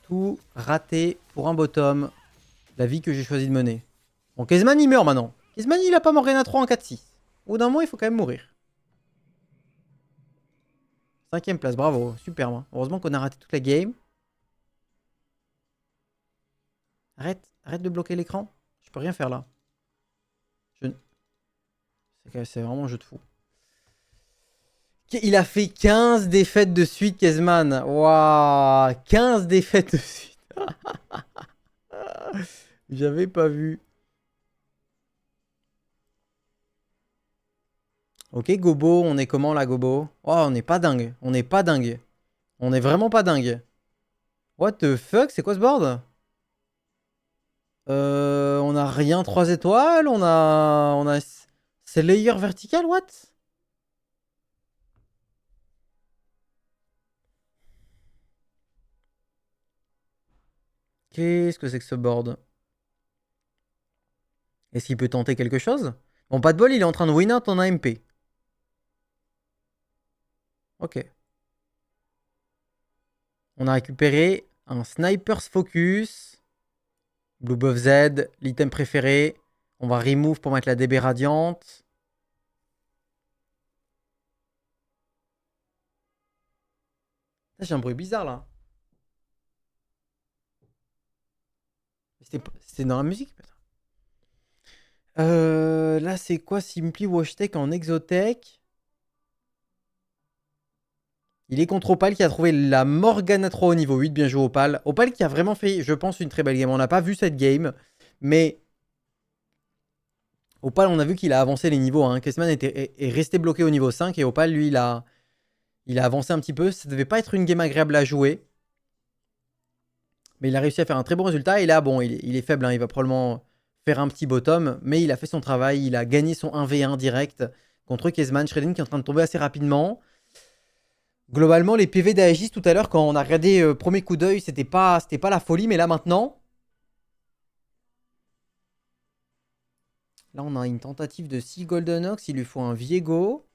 Tout raté pour un bottom. La vie que j'ai choisi de mener. Bon, Kezman il meurt maintenant. Kezman il a pas Morgana 3 en 4-6. Au bout d'un moment il faut quand même mourir. 5ème place, bravo, superbe. Hein. Heureusement qu'on a raté toute la game. Arrête de bloquer l'écran. Je peux rien faire là. C'est vraiment un jeu de fou. Il a fait 15 défaites de suite, Kezman. Waouh, 15 défaites de suite. J'avais pas vu. Ok, Gobo, on est comment là, Gobo? Oh, on n'est pas dingue. On n'est pas dingue. On est vraiment pas dingue. What the fuck? C'est quoi ce board? On a rien 3 étoiles. On a Slayer vertical, what? Qu'est-ce que c'est que ce board? Est-ce qu'il peut tenter quelque chose? Bon, pas de bol, il est en train de win out en AMP. Ok. On a récupéré un Sniper's Focus. Blue Buff Z, l'item préféré. On va remove pour mettre la DB radiante. J'ai un bruit bizarre là. C'était dans la musique. Là, c'est quoi Simply Washtech en Exotech? Il est contre Opal qui a trouvé la Morgana 3 au niveau 8. Bien joué Opal. Opal qui a vraiment fait, je pense, une très belle game. On n'a pas vu cette game. Mais Opal, on a vu qu'il a avancé les niveaux. Hein. Kessman est resté bloqué au niveau 5. Et Opal, lui, il a avancé un petit peu. Ça devait pas être une game agréable à jouer. Mais il a réussi à faire un très bon résultat. Et là, bon, il est faible. Hein. Il va probablement faire un petit bottom. Mais il a fait son travail. Il a gagné son 1v1 direct contre Kezman. Shredden qui est en train de tomber assez rapidement. Globalement, les PV d'Aegis tout à l'heure, quand on a regardé premier coup d'œil, c'était pas la folie. Mais là, maintenant... Là, on a une tentative de 6 Golden Ox. Il lui faut un Viego.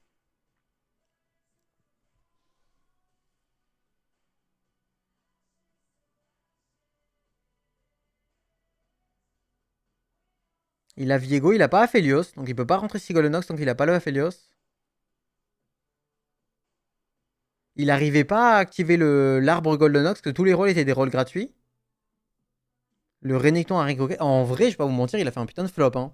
Il a Viego, il a pas Aphelios. Donc il peut pas rentrer 6 Golden Ox tant qu'il a pas le Aphelios. Il n'arrivait pas à activer l'arbre Golden Ox, que tous les rôles étaient des rôles gratuits. Le Renekton a Renekton. En vrai, je vais pas vous mentir, il a fait un putain de flop. Hein.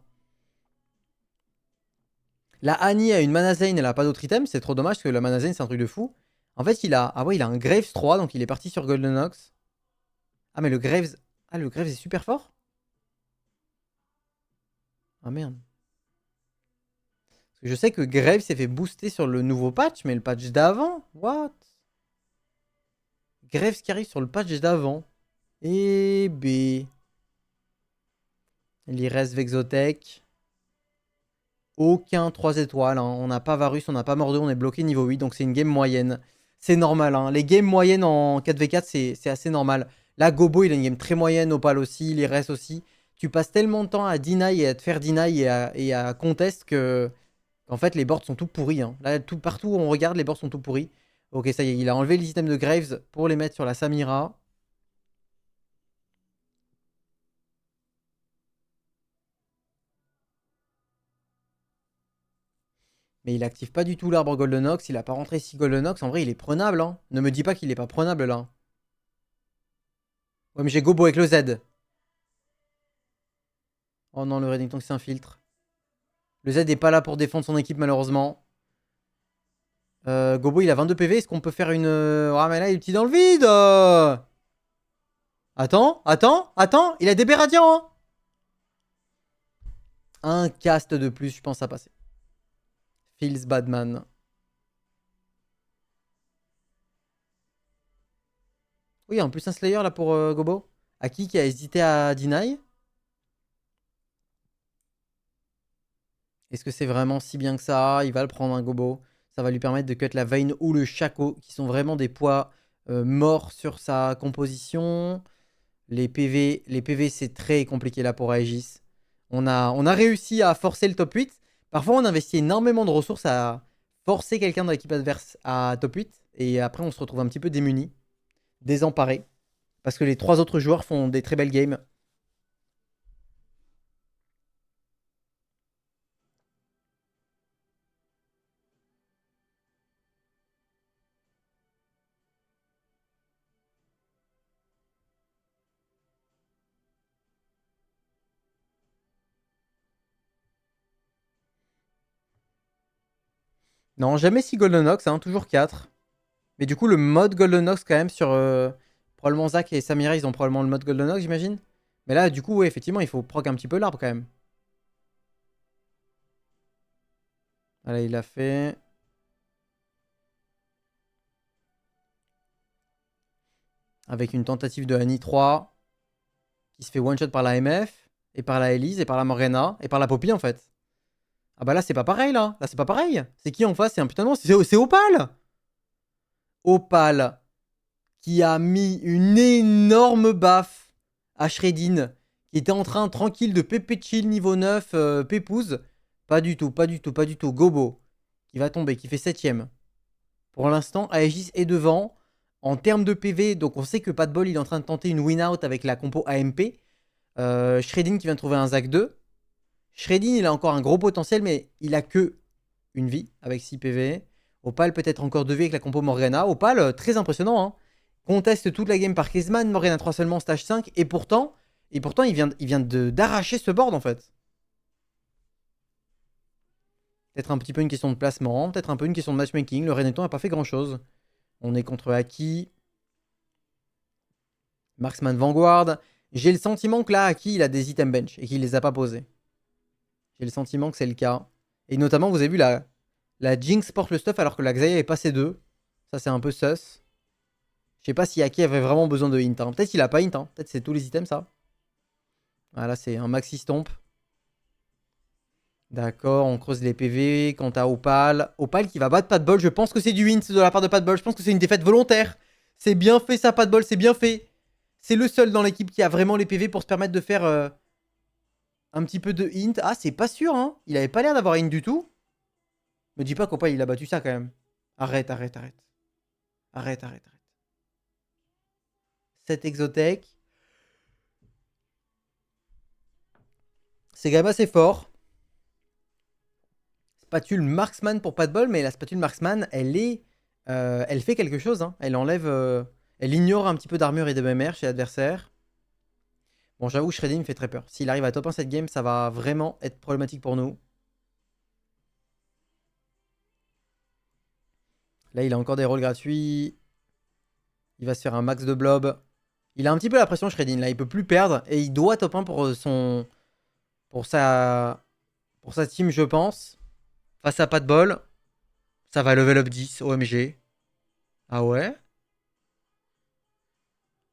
La Annie a une Mana Zane, elle a pas d'autre item. C'est trop dommage parce que la Mana Zane, c'est un truc de fou. En fait, il a un Graves 3, donc il est parti sur Golden Ox. Ah, mais le Graves. Ah, le Graves est super fort. Ah merde. Parce que je sais que Graves s'est fait booster sur le nouveau patch, mais le patch d'avant. What? Graves qui arrive sur le patch d'avant. Et B. Il reste Vexotech. Aucun 3 étoiles. Hein. On n'a pas Varus, on n'a pas Mordeau, on est bloqué niveau 8. Donc c'est une game moyenne. C'est normal. Hein. Les games moyennes en 4v4, c'est assez normal. Là, Gobo, il a une game très moyenne. Opal aussi, il reste aussi. Tu passes tellement de temps à deny et à te faire deny et à contest que... En fait, les boards sont tout pourris. Hein. Là, partout où on regarde, les boards sont tout pourris. Ok, ça y est, il a enlevé les items de Graves pour les mettre sur la Samira. Mais il active pas du tout l'arbre Golden Ox. Il a pas rentré 6 Golden Ox. En vrai, il est prenable. Hein. Ne me dis pas qu'il est pas prenable là. Ouais, mais j'ai Gobo avec le Z. Oh non, le Reddington qui s'infiltre. Le Z est pas là pour défendre son équipe, malheureusement. Gobo, il a 22 PV. Est-ce qu'on peut faire une. Ah, mais là, il est petit dans le vide. Attends. Il a des baies radiants. Hein. Un cast de plus, je pense à passer. Feels Badman. Oui, en plus un Slayer là pour Gobo. Aki qui a hésité à deny. Est-ce que c'est vraiment si bien que ça? Il va le prendre un Gobo. Ça va lui permettre de cut la Vayne ou le Shaco, qui sont vraiment des poids morts sur sa composition. Les PV c'est très compliqué là pour Aegis. On a réussi à forcer le top 8. Parfois, on investit énormément de ressources à forcer quelqu'un de l'équipe adverse à top 8. Et après, on se retrouve un petit peu démuni, désemparé. Parce que les 3 autres joueurs font des très belles games. Non, jamais 6 Golden Ox, hein, toujours 4. Mais du coup, le mode Golden Ox, quand même, sur. Probablement Zach et Samira, ils ont probablement le mode Golden Ox, j'imagine. Mais là, du coup, ouais, effectivement, il faut proc un petit peu l'arbre, quand même. Allez, il l'a fait. Avec une tentative de Annie 3. Qui se fait one-shot par la MF. Et par la Elise, et par la Morena. Et par la Poppy, en fait. Ah bah là, c'est pas pareil, là. Là, c'est pas pareil. C'est qui en face? C'est un putain de monstre. C'est Opal. Opal. Qui a mis une énorme baffe à Shredin, qui était en train tranquille de pépé chill niveau 9, pépouze. Pas du tout, pas du tout, pas du tout. Gobo, qui va tomber, qui fait 7ème. Pour l'instant, Aegis est devant. En termes de PV, donc on sait que Pas de bol, il est en train de tenter une win-out avec la compo AMP. Shredin qui vient de trouver un Zac 2. Shredin, il a encore un gros potentiel, mais il a que une vie avec 6 PV. Opal peut-être encore 2 vies avec la compo Morgana. Opal, très impressionnant, hein. Conteste toute la game par Kezman, Morgana 3 seulement, stage 5, et pourtant il vient d'arracher ce board en fait. Peut-être un petit peu une question de placement, peut-être un peu une question de matchmaking. Le Renekton n'a pas fait grand chose. On est contre Aki. Marksman Vanguard. J'ai le sentiment que là, Aki, il a des items bench et qu'il les a pas posés. J'ai le sentiment que c'est le cas. Et notamment, vous avez vu la Jinx porte le stuff alors que la Xayah est passée 2. Ça, c'est un peu sus. Je sais pas si Aki avait vraiment besoin de hint. Hein. Peut-être qu'il a pas hint. Hein. Peut-être c'est tous les items, ça. Voilà, c'est un maxi stomp. D'accord, on creuse les PV. Quant à Opal. Opal qui va battre Pas de bol. Je pense que c'est du hint de la part de Pas de bol. Je pense que c'est une défaite volontaire. C'est bien fait ça, Pas de bol. C'est bien fait. C'est le seul dans l'équipe qui a vraiment les PV pour se permettre de faire un petit peu de hint. Ah, c'est pas sûr, hein. Il avait pas l'air d'avoir hint du tout. Me dis pas qu'Opal il a battu ça quand même. Arrête, arrête, arrête. Arrête, arrête, arrête. 7 exotech. C'est quand même assez fort. Spatule Marksman pour pas de bol, mais la spatule Marksman, elle fait quelque chose. Hein. Elle enlève. Elle ignore un petit peu d'armure et de BMR chez l'adversaire. Bon, j'avoue, Shreddy me fait très peur. S'il arrive à top 1 cette game, ça va vraiment être problématique pour nous. Là, il a encore des rôles gratuits. Il va se faire un max de blob. Il a un petit peu la pression, Shredin. Là, il peut plus perdre. Et il doit top 1 pour pour sa team, je pense. Face à pas de bol. Ça va level up 10, OMG. Ah ouais?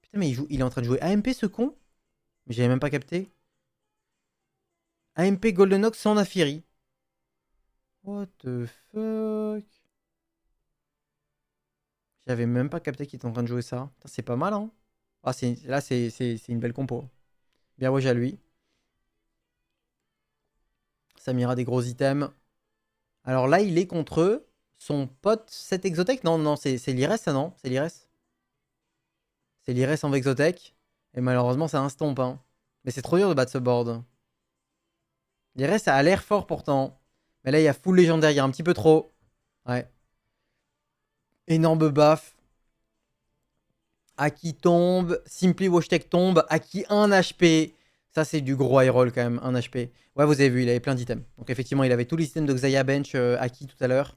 Putain, mais il est en train de jouer AMP, ce con? Mais j'avais même pas capté. AMP Golden Ox sans Nafiri. What the fuck? J'avais même pas capté qu'il était en train de jouer ça. C'est pas mal, hein? Ah, là, c'est une belle compo. Bien ouais, à lui. Samira des gros items. Alors là, il est contre son pote 7 Exotech. Non, non, c'est l'Ires, ça, non? C'est l'Ires. C'est l'Ires en Exotech. Et malheureusement, c'est un stomp. Hein. Mais c'est trop dur de battre ce board. L'Ires, ça a l'air fort pourtant. Mais là, il y a full légendaire. Il y a un petit peu trop. Ouais. Énorme buff. Aki tombe. Simply Washtech tombe. Aki 1 HP. Ça, c'est du gros high roll quand même. 1 HP. Ouais, vous avez vu, il avait plein d'items. Donc, effectivement, il avait tous les items de Xayah Bench Aki tout à l'heure.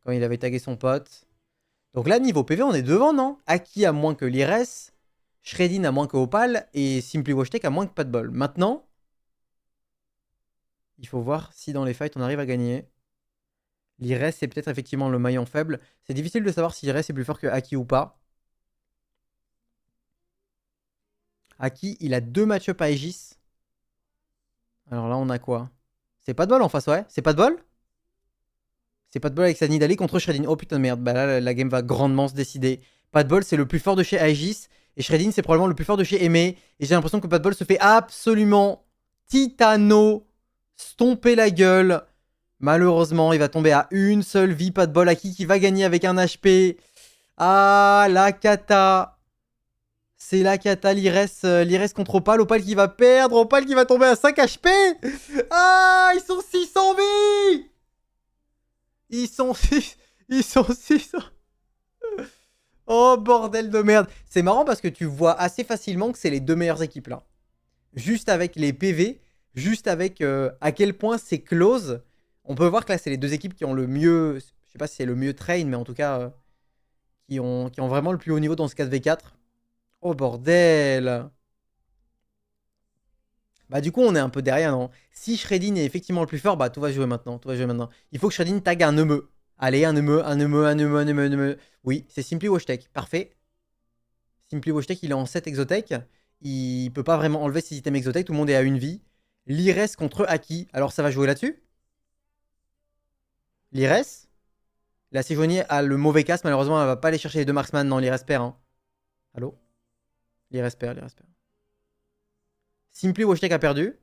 Quand il avait tagué son pote. Donc là, niveau PV, on est devant, non? Aki a moins que l'Ires. Shredin a moins que Opal. Et Simply Washtech a moins que Pas de bol. Maintenant, il faut voir si dans les fights, on arrive à gagner. L'Ires, c'est peut-être effectivement le maillon faible. C'est difficile de savoir si l'Ires est plus fort que Aki ou pas. Aki, il a 2 match-up à Aegis. Alors là, on a quoi? C'est Pas de bol en face, ouais? C'est Pas de bol? C'est Pas de bol avec sa Nidalee contre Shredin. Oh putain de merde. Bah là, la game va grandement se décider. Pas de bol, c'est le plus fort de chez Aegis. Et Shredin, c'est probablement le plus fort de chez Aimé. Et j'ai l'impression que Pas de bol se fait absolument titano stomper la gueule. Malheureusement, il va tomber à une seule vie. Pas de bol. Aki qui va gagner avec un HP. Ah, la cata. C'est la cata, l'Ires contre Opal. Opal qui va perdre. Opal qui va tomber à 5 HP. Ah, ils sont 600 vies. Ils sont 6... Ils sont 600... Oh, bordel de merde. C'est marrant parce que tu vois assez facilement que c'est les deux meilleures équipes là. Juste avec les PV, juste avec à quel point c'est close. On peut voir que là, c'est les deux équipes qui ont le mieux... Je sais pas si c'est le mieux train, mais en tout cas, qui ont vraiment le plus haut niveau dans ce 4v4. Oh, bordel. Bah du coup, on est un peu derrière, non? Si Shredin est effectivement le plus fort, bah tout va jouer maintenant. Tout va jouer maintenant. Il faut que Shredin tag un Nemeu. Allez, un Nemeu, un Nemeu, un Nemeu, un Nemeu, un Nemeu. Oui, c'est Simply Washtech. Parfait. Simply Washtech, il est en 7 exotech. Il peut pas vraiment enlever ses items exotech. Tout le monde est à une vie. L'Ires contre Aki. Alors ça va jouer là-dessus? L'Ires? La Séjournier a le mauvais casse. Malheureusement, elle va pas aller chercher les deux marksman. Non, l'Ires perd. Hein. Allô? L'Ires perd, l'Ires perd. Simply Washtech a perdu.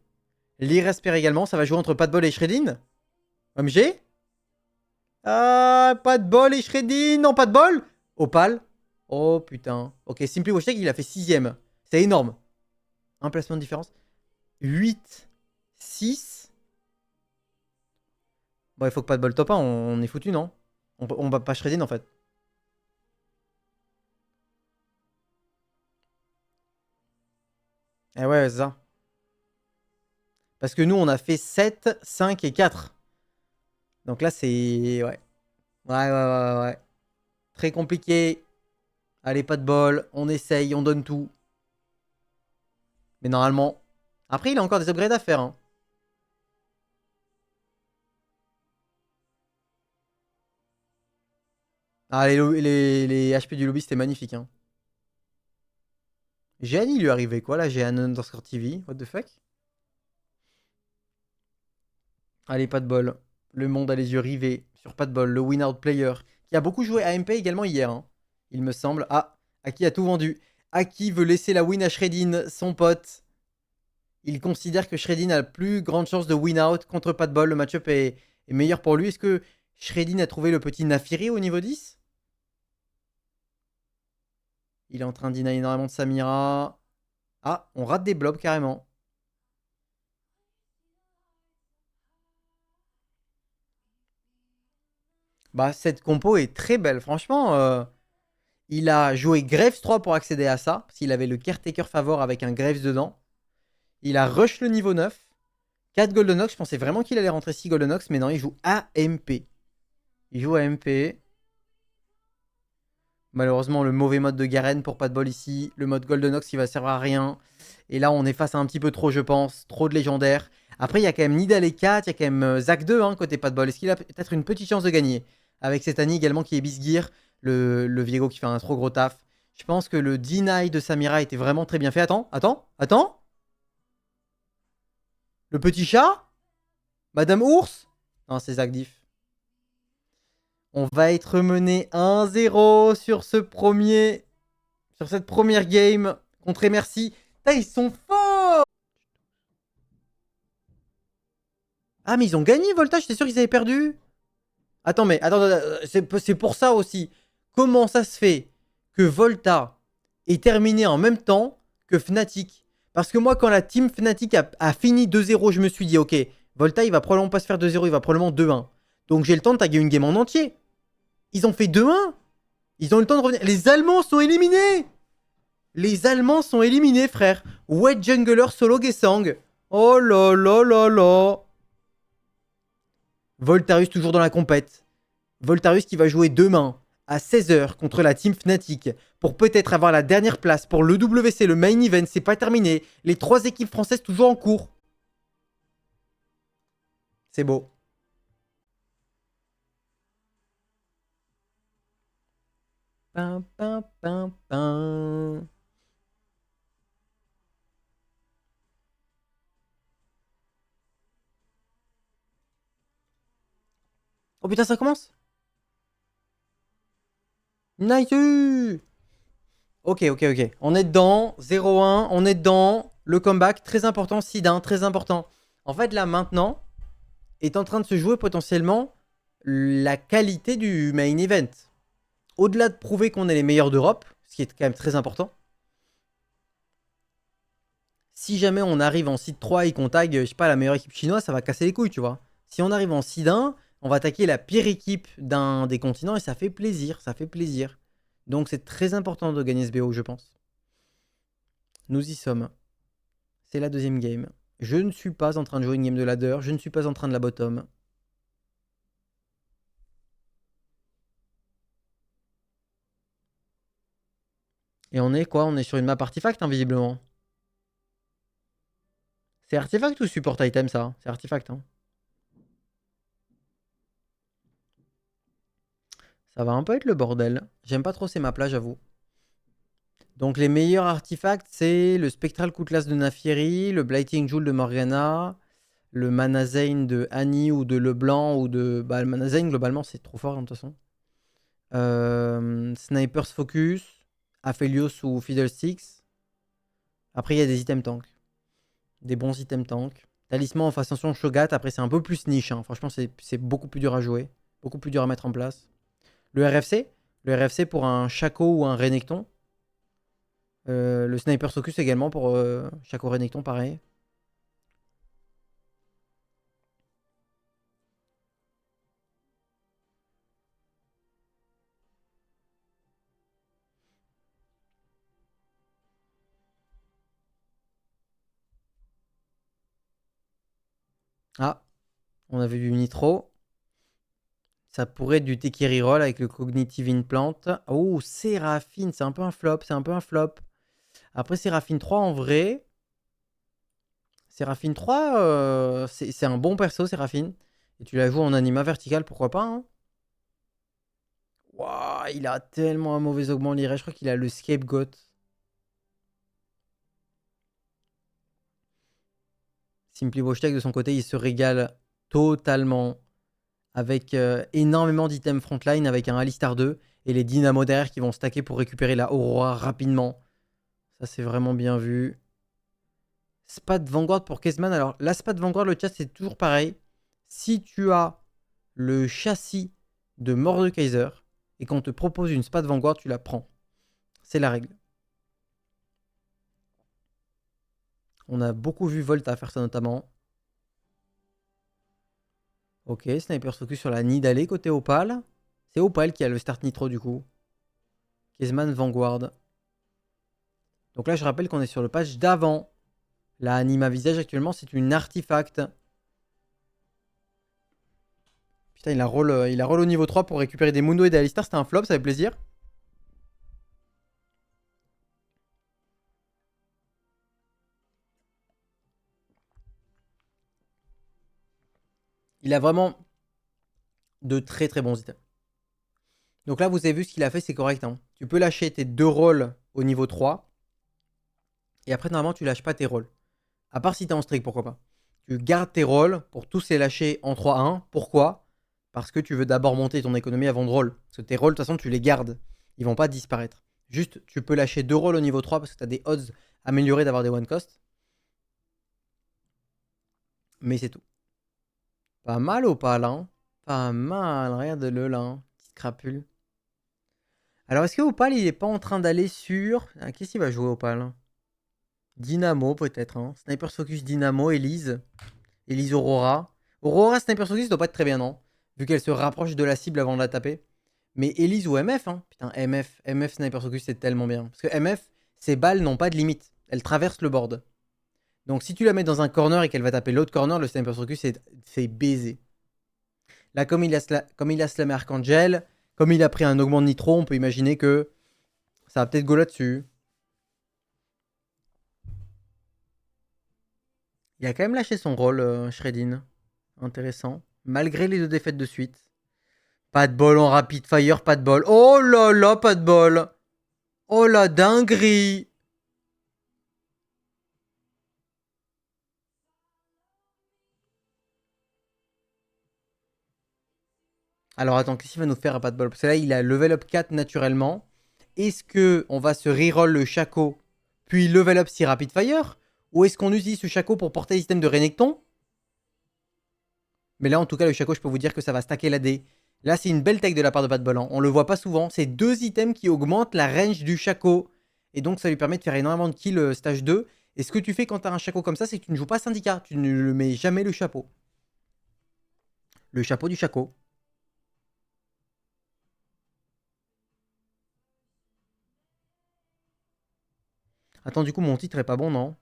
L'Ires perd également. Ça va jouer entre Padbol et Shredin. OMG? Ah, pas de bol et Shredin. Non, pas de bol. Opal. Oh putain. Ok, Simply Washtech, il a fait 6ème. C'est énorme. Un placement de différence. 8, 6. Bon, il faut que pas de bol top 1. On est foutu, non? On va pas Shredin en fait. Eh ouais, c'est ça. Parce que nous, on a fait 7, 5 et 4. Donc là, c'est... Ouais. Ouais. Très compliqué. Allez, pas de bol. On essaye, on donne tout. Mais normalement... Après, il a encore des upgrades à faire. Hein. Ah, les HP du lobby, c'était magnifique. Hein. Jeanne, il lui arrivait quoi là? Jeanne underscore TV. What the fuck? Allez, pas de bol. Le monde a les yeux rivés sur pas de bol. Le win-out player. Qui a beaucoup joué à MP également hier. Hein, il me semble. Ah, Aki a tout vendu. Aki veut laisser la win à Shredin, son pote. Il considère que Shredin a la plus grande chance de win-out contre pas de bol. Le match-up est meilleur pour lui. Est-ce que Shredin a trouvé le petit Nafiri au niveau 10? Il est en train d'inner énormément de Samira. Ah, on rate des blobs carrément. Bah, cette compo est très belle. Franchement, il a joué Graves 3 pour accéder à ça. Parce qu'il avait le Caretaker Favor avec un Graves dedans. Il a rush le niveau 9. 4 Golden Ox. Je pensais vraiment qu'il allait rentrer 6 Golden Ox. Mais non, il joue AMP. Il joue AMP. Malheureusement, le mauvais mode de Garen pour pas de bol ici. Le mode Golden Ox qui va servir à rien. Et là, on est face à un petit peu trop, je pense. Trop de légendaires. Après, il y a quand même Nidal et 4. Il y a quand même Zac 2 hein, côté pas de bol. Est-ce qu'il a peut-être une petite chance de gagner? Avec cette Annie également qui est Bisgear. Le Viego qui fait un trop gros taf. Je pense que le deny de Samira était vraiment très bien fait. Attends. Le petit chat? Madame Ours? Non, c'est Zac Diff. On va être mené 1-0 sur cette première game contre Merci. Ils sont forts. Ah, mais ils ont gagné, Volta. J'étais sûr qu'ils avaient perdu. Attends, c'est pour ça aussi. Comment ça se fait que Volta est terminé en même temps que Fnatic? Parce que moi, quand la team Fnatic a fini 2-0, je me suis dit, ok, Volta, il va probablement pas se faire 2-0, il va probablement 2-1. Donc j'ai le temps de taguer une game en entier. Ils ont fait 2-1. Ils ont eu le temps de revenir. Les Allemands sont éliminés. Les Allemands sont éliminés, frère. Wet Jungler solo Gesang. Oh là là là là. Voltarius toujours dans la compète. Voltarius qui va jouer demain à 16h contre la team Fnatic pour peut-être avoir la dernière place pour le WC, le main event. C'est pas terminé. Les 3 équipes françaises toujours en cours. C'est beau. Pam, pam, pam, pam. Oh putain, ça commence. Nice. Ok. On est dedans. 0-1. On est dedans. Le comeback, très important. Sidin, très important. En fait, là, maintenant, est en train de se jouer potentiellement la qualité du main event. Au-delà de prouver qu'on est les meilleurs d'Europe, ce qui est quand même très important, Si jamais on arrive en seed 3 et qu'on tag, je sais pas, la meilleure équipe chinoise, ça va casser les couilles, tu vois. Si on arrive en seed 1, on va attaquer la pire équipe d'un des continents et ça fait plaisir, ça fait plaisir. Donc c'est très important de gagner ce BO, je pense. Nous y sommes. C'est la deuxième game. Je ne suis pas en train de jouer une game de ladder, je ne suis pas en train de la bottom. Et on est quoi? On est sur une map artefact, hein, visiblement. C'est artefact ou support item, ça? C'est artefact, hein. Ça va un peu être le bordel. J'aime pas trop ces maps-là, j'avoue. Donc les meilleurs artefacts, c'est le Spectral Cutlass de Nafieri, le Blighting Jewel de Morgana, le Mana Zane de Annie ou de Leblanc ou de... Bah, le Mana Zane, globalement, c'est trop fort, hein, de toute façon. Sniper's Focus, Aphelios ou Fiddlesticks. Après, il y a des items tank. Des bons items tank. Talisman en façon Shogat, après, c'est un peu plus niche. Hein. Franchement, c'est beaucoup plus dur à jouer. Beaucoup plus dur à mettre en place. Le RFC pour un Shaco ou un Renekton. Le Sniper Focus également pour Shaco Renekton, pareil. Ah, on avait du Nitro. Ça pourrait être du Teki Roll avec le Cognitive Implant. Oh, Séraphine, c'est un peu un flop, c'est un peu un flop. Après, Séraphine 3, en vrai... Séraphine 3, c'est un bon perso, Séraphine. Et tu la joues en anima vertical, pourquoi pas, hein. Waouh, il a tellement un mauvais augment liré. Je crois qu'il a le Scapegoat. Simply Watchtech, de son côté, il se régale totalement. Avec énormément d'items frontline, avec un Alistar 2. Et les Dynamo derrière qui vont stacker pour récupérer la Aurora rapidement. Ça, c'est vraiment bien vu. Spat Vanguard pour Kezman. Alors, la Spat Vanguard, le chat, c'est toujours pareil. Si tu as le châssis de Mordekaiser et qu'on te propose une Spat Vanguard, tu la prends. C'est la règle. On a beaucoup vu Volta faire ça notamment. Ok, Sniper Focus sur la Nidalé côté Opal. C'est Opal qui a le start nitro du coup. Kezman Vanguard. Donc là, je rappelle qu'on est sur le patch d'avant. La Anima Visage actuellement, c'est une artefact. Putain, il a roll au niveau 3 pour récupérer des Mundo et des Alistar. C'était un flop, ça fait plaisir. Il a vraiment de très très bons items. Donc là, vous avez vu ce qu'il a fait, c'est correct. Hein. Tu peux lâcher tes 2 rolls au niveau 3. Et après, normalement, tu lâches pas tes rolls. À part si t'es en streak, pourquoi pas. Tu gardes tes rolls pour tous les lâcher en 3-1. Pourquoi? Parce que tu veux d'abord monter ton économie avant de roll. Parce que tes rolls, de toute façon, tu les gardes. Ils vont pas disparaître. Juste, tu peux lâcher 2 rolls au niveau 3 parce que tu as des odds améliorés d'avoir des one cost. Mais c'est tout. Pas mal au pas là. Hein. Pas mal. Regarde-le là. Hein. Petite crapule. Alors, est-ce que Opal, il est pas en train d'aller sur... Ah, qu'est-ce qu'il va jouer Opal? Dynamo, peut-être. Hein. Sniper Focus Dynamo, Elise. Elise Aurora. Aurora Sniper Focus doit pas être très bien, non? Vu qu'elle se rapproche de la cible avant de la taper. Mais Elise ou MF, hein. Putain, MF Sniper Focus, c'est tellement bien. Parce que MF, ses balles n'ont pas de limite. Elles traversent le board. Donc si tu la mets dans un corner et qu'elle va taper l'autre corner, le Sniper Focus, c'est baisé. Là, comme il a slamé Archangel, comme il a pris un augment de nitro, on peut imaginer que ça va peut-être go là-dessus. Il a quand même lâché son rôle, Shredin. Intéressant. Malgré les 2 défaites de suite. Pas de bol en rapid fire, pas de bol. Oh là là, pas de bol. Oh la dinguerie. Alors attends, qu'est-ce qu'il va nous faire à pas de bol? Parce que là, il a level up 4 naturellement. Est-ce que on va se reroll le Shaco, puis level up si rapid fire? Ou est-ce qu'on utilise ce Shaco pour porter le système de Renekton? Mais là, en tout cas, le Shaco, je peux vous dire que ça va stacker l'AD. Là, c'est une belle tech de la part de Pas de Bol. Hein. On le voit pas souvent. C'est 2 items qui augmentent la range du Shaco. Et donc, ça lui permet de faire énormément de kills stage 2. Et ce que tu fais quand tu as un Shaco comme ça, c'est que tu ne joues pas syndicat. Tu ne le mets jamais le chapeau. Le chapeau du Shaco. Attends, du coup, mon titre est pas bon, non?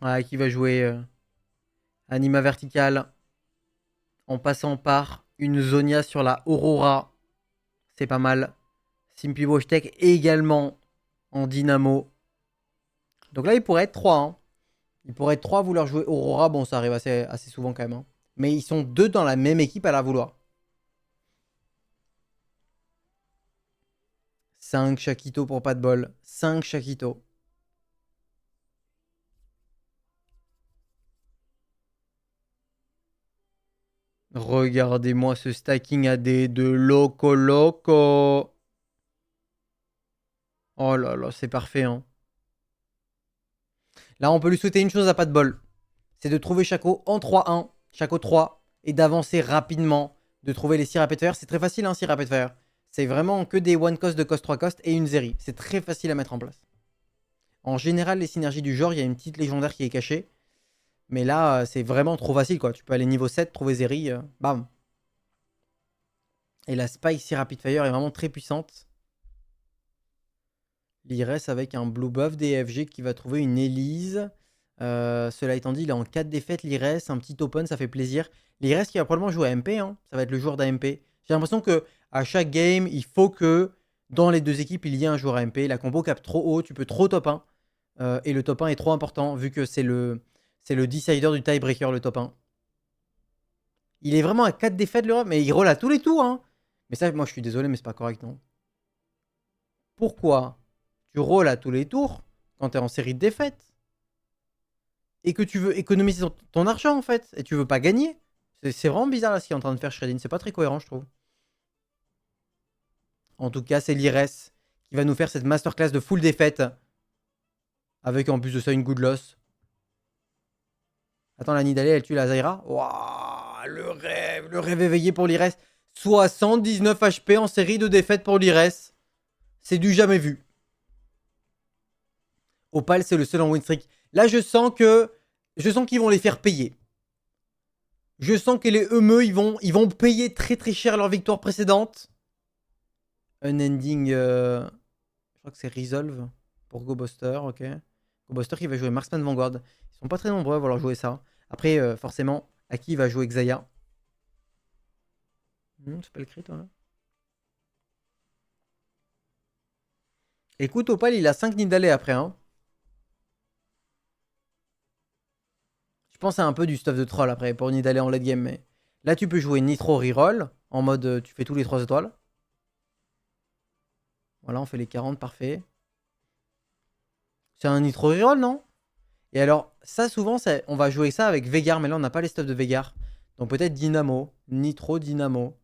Ouais, qui va jouer Anima Vertical en passant par une Zonia sur la Aurora. C'est pas mal. Simply Tech également en Dynamo. Donc là, il pourrait être 3. Hein. Il pourrait être 3 à vouloir jouer Aurora. Bon, ça arrive assez souvent quand même. Hein. Mais ils sont 2 dans la même équipe à la vouloir. 5 Shakito pour pas de bol. 5 Shakito. Regardez-moi ce stacking AD de Loco Loco. Oh là là, c'est parfait. Hein. Là, on peut lui souhaiter une chose à pas de bol. C'est de trouver Shaco en 3-1, Shaco 3, et d'avancer rapidement, de trouver les 6 rapid fire. C'est très facile, hein, 6 rapid fire. C'est vraiment que des one cost, 2 cost, 3 cost et une Zeri. C'est très facile à mettre en place. En général, les synergies du genre, il y a une petite légendaire qui est cachée. Mais là, c'est vraiment trop facile, quoi. Tu peux aller niveau 7, trouver Zeri, bam. Et la Spike 6 rapid fire est vraiment très puissante. L'Ires avec un blue buff DFG qui va trouver une Elise. Cela étant dit, il est en 4 défaites, l'Ires. Un petit open, ça fait plaisir. L'Ires qui va probablement jouer à MP. Hein. Ça va être le joueur d'AMP. J'ai l'impression que à chaque game, il faut que dans les deux équipes, il y ait un joueur AMP. La combo cap trop haut, tu peux trop top 1. Et le top 1 est trop important vu que c'est le decider du tiebreaker, le top 1. Il est vraiment à 4 défaites, l'Europe, mais il roll à tous les tours. Hein. Mais ça, moi, je suis désolé, mais c'est pas correct, non? Pourquoi tu rolls à tous les tours quand tu es en série de défaites et que tu veux économiser ton argent en fait et tu veux pas gagner? C'est vraiment bizarre là ce qu'il est en train de faire Shredin, c'est pas très cohérent je trouve. En tout cas, c'est l'Ires qui va nous faire cette masterclass de full défaite avec en plus de ça une good loss. Attends, la Nidalee, elle tue la Zyra. Waouh, le rêve éveillé pour l'Ires. 79 HP en série de défaites pour l'Ires. C'est du jamais vu. Opal, c'est le seul en win streak. Là, je sens qu'ils vont les faire payer. Je sens que les EME, ils vont payer très très cher leur victoire précédente. Unending, je crois que c'est Resolve pour GoBuster, ok. GoBuster qui va jouer Marksman Vanguard. Ils sont pas très nombreux à vouloir jouer ça. Après, forcément, Aki va jouer Xayah. C'est pas le crit, toi, là. Écoute, Opal, il a 5 Nidalee après, hein. Je pense à un peu du stuff de troll après pour Nidalee en late game. Mais là, tu peux jouer Nitro Reroll en mode tu fais tous les 3 étoiles. Voilà, on fait les 40, parfait. C'est un Nitro Reroll, non? Et alors, ça, souvent, on va jouer ça avec Vegar, mais là, on n'a pas les stuffs de Vegar. Donc peut-être Dynamo. Nitro Dynamo.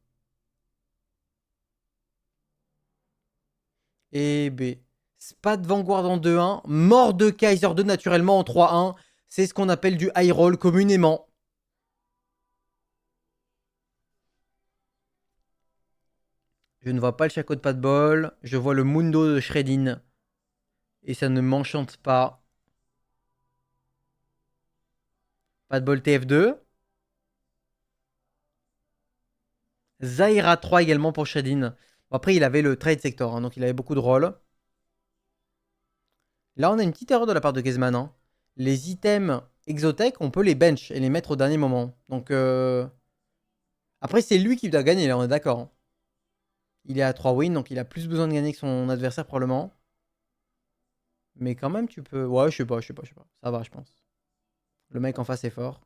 Et B. Spad Vanguard en 2-1. Mort de Kaiser 2 naturellement en 3-1. C'est ce qu'on appelle du high roll communément. Je ne vois pas le Shaco de pas de bol. Je vois le Mundo de Shredin. Et ça ne m'enchante pas. Pas de bol TF2. Zaira 3 également pour Shredin. Bon, après, il avait le trade sector, hein, donc il avait beaucoup de rôles. Là, on a une petite erreur de la part de Kezman. Hein. Les items Exotech, on peut les bench et les mettre au dernier moment. Donc, après, c'est lui qui doit gagner, là, on est d'accord. Hein. Il est à 3 wins, donc il a plus besoin de gagner que son adversaire, probablement. Mais quand même, tu peux... Ouais, je sais pas. Ça va, je pense. Le mec en face est fort.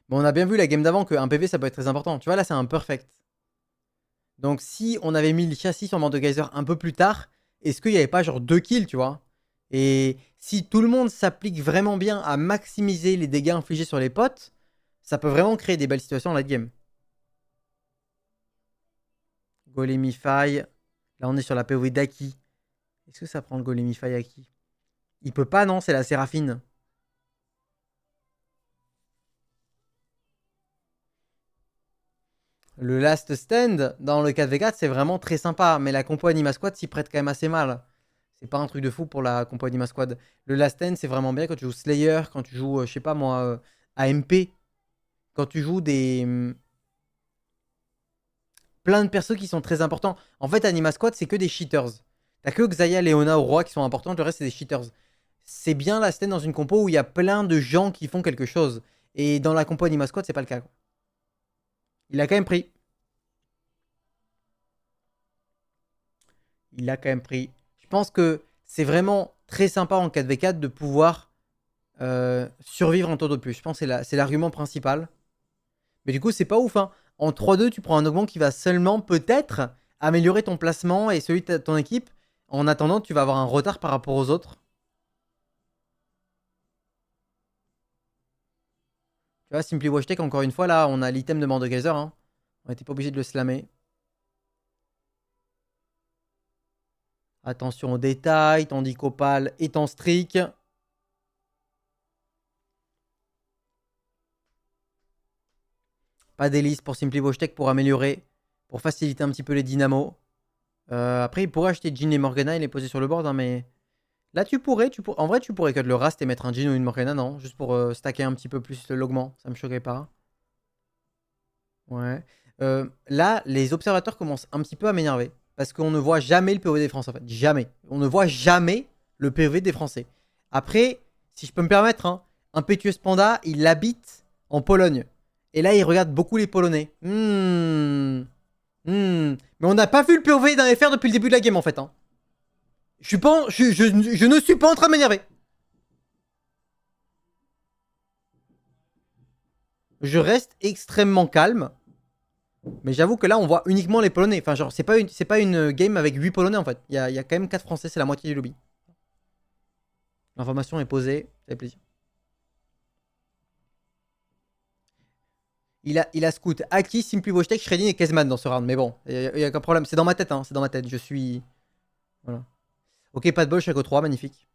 Bon, on a bien vu la game d'avant qu'un PV, ça peut être très important. Tu vois, là, c'est un perfect. Donc, si on avait mis le châssis sur Mort de Geyser un peu plus tard, est-ce qu'il n'y avait pas genre 2 kills, tu vois? Et si tout le monde s'applique vraiment bien à maximiser les dégâts infligés sur les potes, ça peut vraiment créer des belles situations en late game. Golemify. Là, on est sur la POV d'Aki. Est-ce que ça prend le Golemify Aki? Il peut pas, non, c'est la Séraphine. Le Last Stand dans le 4v4, c'est vraiment très sympa, mais la compo Anima Squad s'y prête quand même assez mal. C'est pas un truc de fou pour la compo Anima Squad. Le Last Stand, c'est vraiment bien quand tu joues Slayer, quand tu joues, je sais pas moi, AMP, quand tu joues des. Plein de persos qui sont très importants. En fait, Anima Squad, c'est que des cheaters. T'as que Xayah, Leona ou Roi qui sont importants, le reste, c'est des cheaters. C'est bien Last Stand dans une compo où il y a plein de gens qui font quelque chose. Et dans la compo Anima Squad, c'est pas le cas. Il a quand même pris. Il l'a quand même pris. Je pense que c'est vraiment très sympa en 4v4 de pouvoir survivre en tour de plus. Je pense que c'est l'argument principal. Mais du coup, c'est pas ouf. Hein. En 3-2, tu prends un augment qui va seulement peut-être améliorer ton placement et celui de ton équipe. En attendant, tu vas avoir un retard par rapport aux autres. Tu vois, Simply Watch Tech, encore une fois, là, on a l'item de Mordekaiser. Hein. On n'était pas obligé de le slammer. Attention aux détails, tandis qu'Opal est en streak. Pas d'hélice pour Simply Watch Tech pour améliorer, pour faciliter un petit peu les dynamos. Après, il pourrait acheter Jhin et Morgana, il est posé sur le board, hein, mais là, en vrai, tu pourrais cut le Rast et mettre un Jhin ou une Morgana, non? Juste pour stacker un petit peu plus l'augment, ça me choquerait pas. Ouais. Là, les observateurs commencent un petit peu à m'énerver. Parce qu'on ne voit jamais le POV des Français, en fait. Jamais. On ne voit jamais le POV des Français. Après, si je peux me permettre, hein, Impétueux Panda, il habite en Pologne. Et là, il regarde beaucoup les Polonais. Mais on n'a pas vu le POV d'un FR depuis le début de la game, en fait. Hein. Je ne suis pas en train de m'énerver. Je reste extrêmement calme. Mais j'avoue que là, on voit uniquement les Polonais. Enfin, genre, c'est pas une game avec 8 Polonais en fait. Il y a quand même 4 Français, c'est la moitié du lobby. L'information est posée, ça fait plaisir. Il a scout Aki, Simply Wojtek, Shredin et Kezman dans ce round. Mais bon, il y a aucun problème. C'est dans ma tête, hein. C'est dans ma tête. Je suis. Voilà. Ok, pas de bol, Shaco 3, magnifique.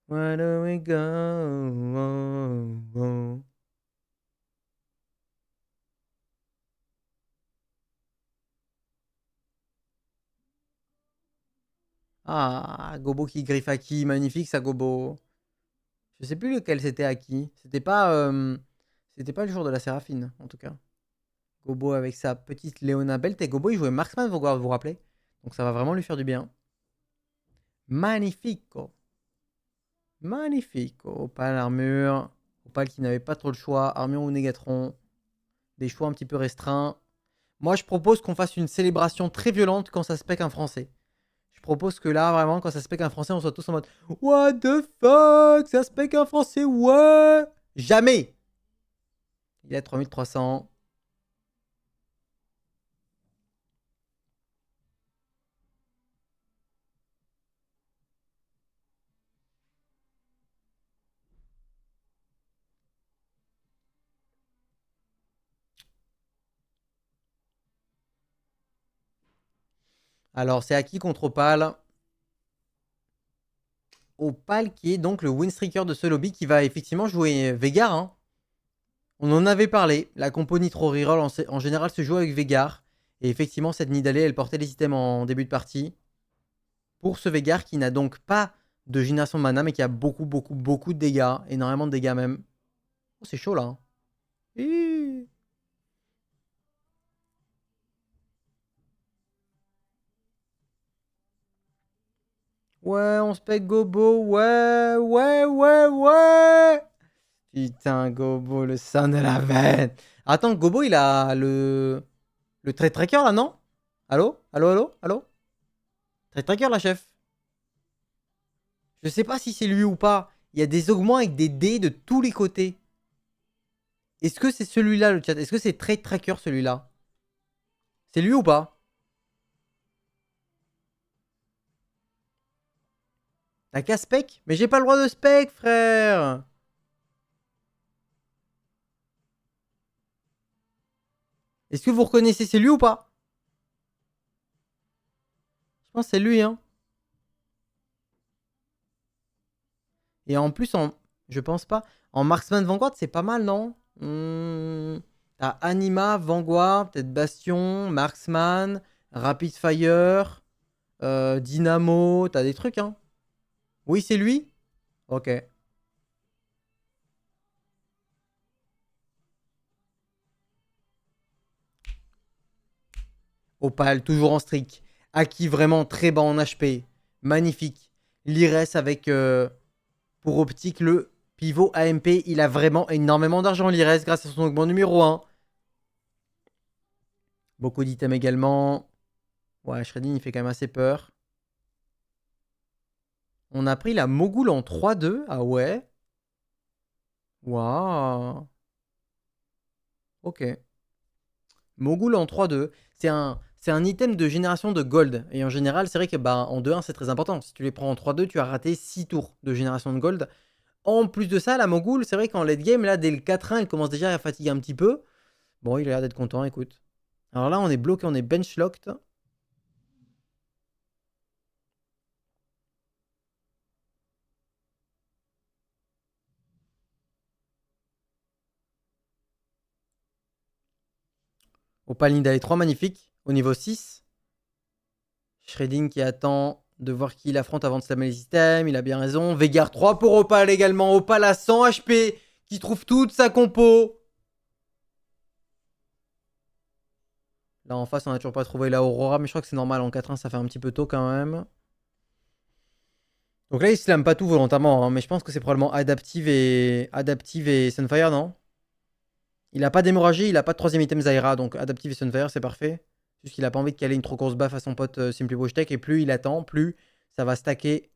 Where do we go? Oh, oh. Ah, Gobo qui griffe Aki, magnifique ça, Gobo. Je sais plus lequel c'était Aki. C'était pas le jour de la Séraphine, en tout cas. Gobo avec sa petite Léona Belt. Et Gobo, il jouait Marksman, vous vous rappelez. Donc ça va vraiment lui faire du bien. Magnifico. Magnifico. Opal, armure. Opal qui n'avait pas trop le choix. Armure ou Négatron. Des choix un petit peu restreints. Moi, je propose qu'on fasse une célébration très violente quand ça spec un français. Je propose que là, vraiment, quand ça spec un français, on soit tous en mode What the fuck? Ça spec un français, ouais! Jamais! Il est à 3300. Alors, c'est Aki contre Opal. Opal qui est donc le win streaker de ce lobby qui va effectivement jouer Veigar. Hein. On en avait parlé. La compo Nitro Reroll en général se joue avec Veigar. Et effectivement, cette Nidalee, elle portait les items en début de partie. Pour ce Veigar qui n'a donc pas de génération de mana, mais qui a beaucoup, beaucoup, beaucoup de dégâts. Énormément de dégâts même. Oh, c'est chaud là. Hein. Ouais, on spec Gobo. Ouais, ouais, ouais, ouais. Putain, Gobo, le sang de la veine. Attends, Gobo, il a le trade tracker là, non? Allô? Allô, allô? Allô? Trade tracker, la chef? Je sais pas si c'est lui ou pas. Il y a des augments avec des dés de tous les côtés. Est-ce que c'est celui-là le chat? Est-ce que c'est Trade Tracker celui-là? C'est lui ou pas? T'as qu'à spec? Mais j'ai pas le droit de spec, frère! Est-ce que vous reconnaissez c'est lui ou pas? Je pense que c'est lui, hein. Et en plus, je pense pas. En Marksman Vanguard, c'est pas mal, non? T'as Anima, Vanguard, peut-être Bastion, Marksman, Rapid Fire, Dynamo. T'as des trucs, hein? Oui, c'est lui? Ok. Opal, toujours en streak. Aki, vraiment très bas en HP. Magnifique. Lires avec, pour optique, le pivot AMP. Il a vraiment énormément d'argent, Lires, grâce à son augment numéro 1. Beaucoup d'items également. Ouais, Shredding, il fait quand même assez peur. On a pris la Mogul en 3-2. Ah ouais. Waouh. Ok. Mogul en 3-2. C'est un item de génération de gold. Et en général, c'est vrai que bah, en 2-1, c'est très important. Si tu les prends en 3-2, tu as raté 6 tours de génération de gold. En plus de ça, la Mogul, c'est vrai qu'en late game, là, dès le 4-1, elle commence déjà à fatiguer un petit peu. Bon, il a l'air d'être content, écoute. Alors là, on est bloqué, on est bench locked. Opal Nidalee 3, magnifique. Au niveau 6. Shredding qui attend de voir qui il affronte avant de slammer les systèmes. Il a bien raison. Vegar 3 pour Opal également. Opal à 100 HP qui trouve toute sa compo. Là en face, on a toujours pas trouvé la Aurora, mais je crois que c'est normal. En 4-1, ça fait un petit peu tôt quand même. Donc là, il slame pas tout volontairement, hein, mais je pense que c'est probablement Adaptive et Sunfire, non? Il a pas d'hémorragie, il a pas de troisième item Zyra, donc Adaptive et Sunfire, c'est parfait. Juste qu'il a pas envie de caler une trop grosse baffe à son pote Simply Tech, et plus il attend, plus ça va stacker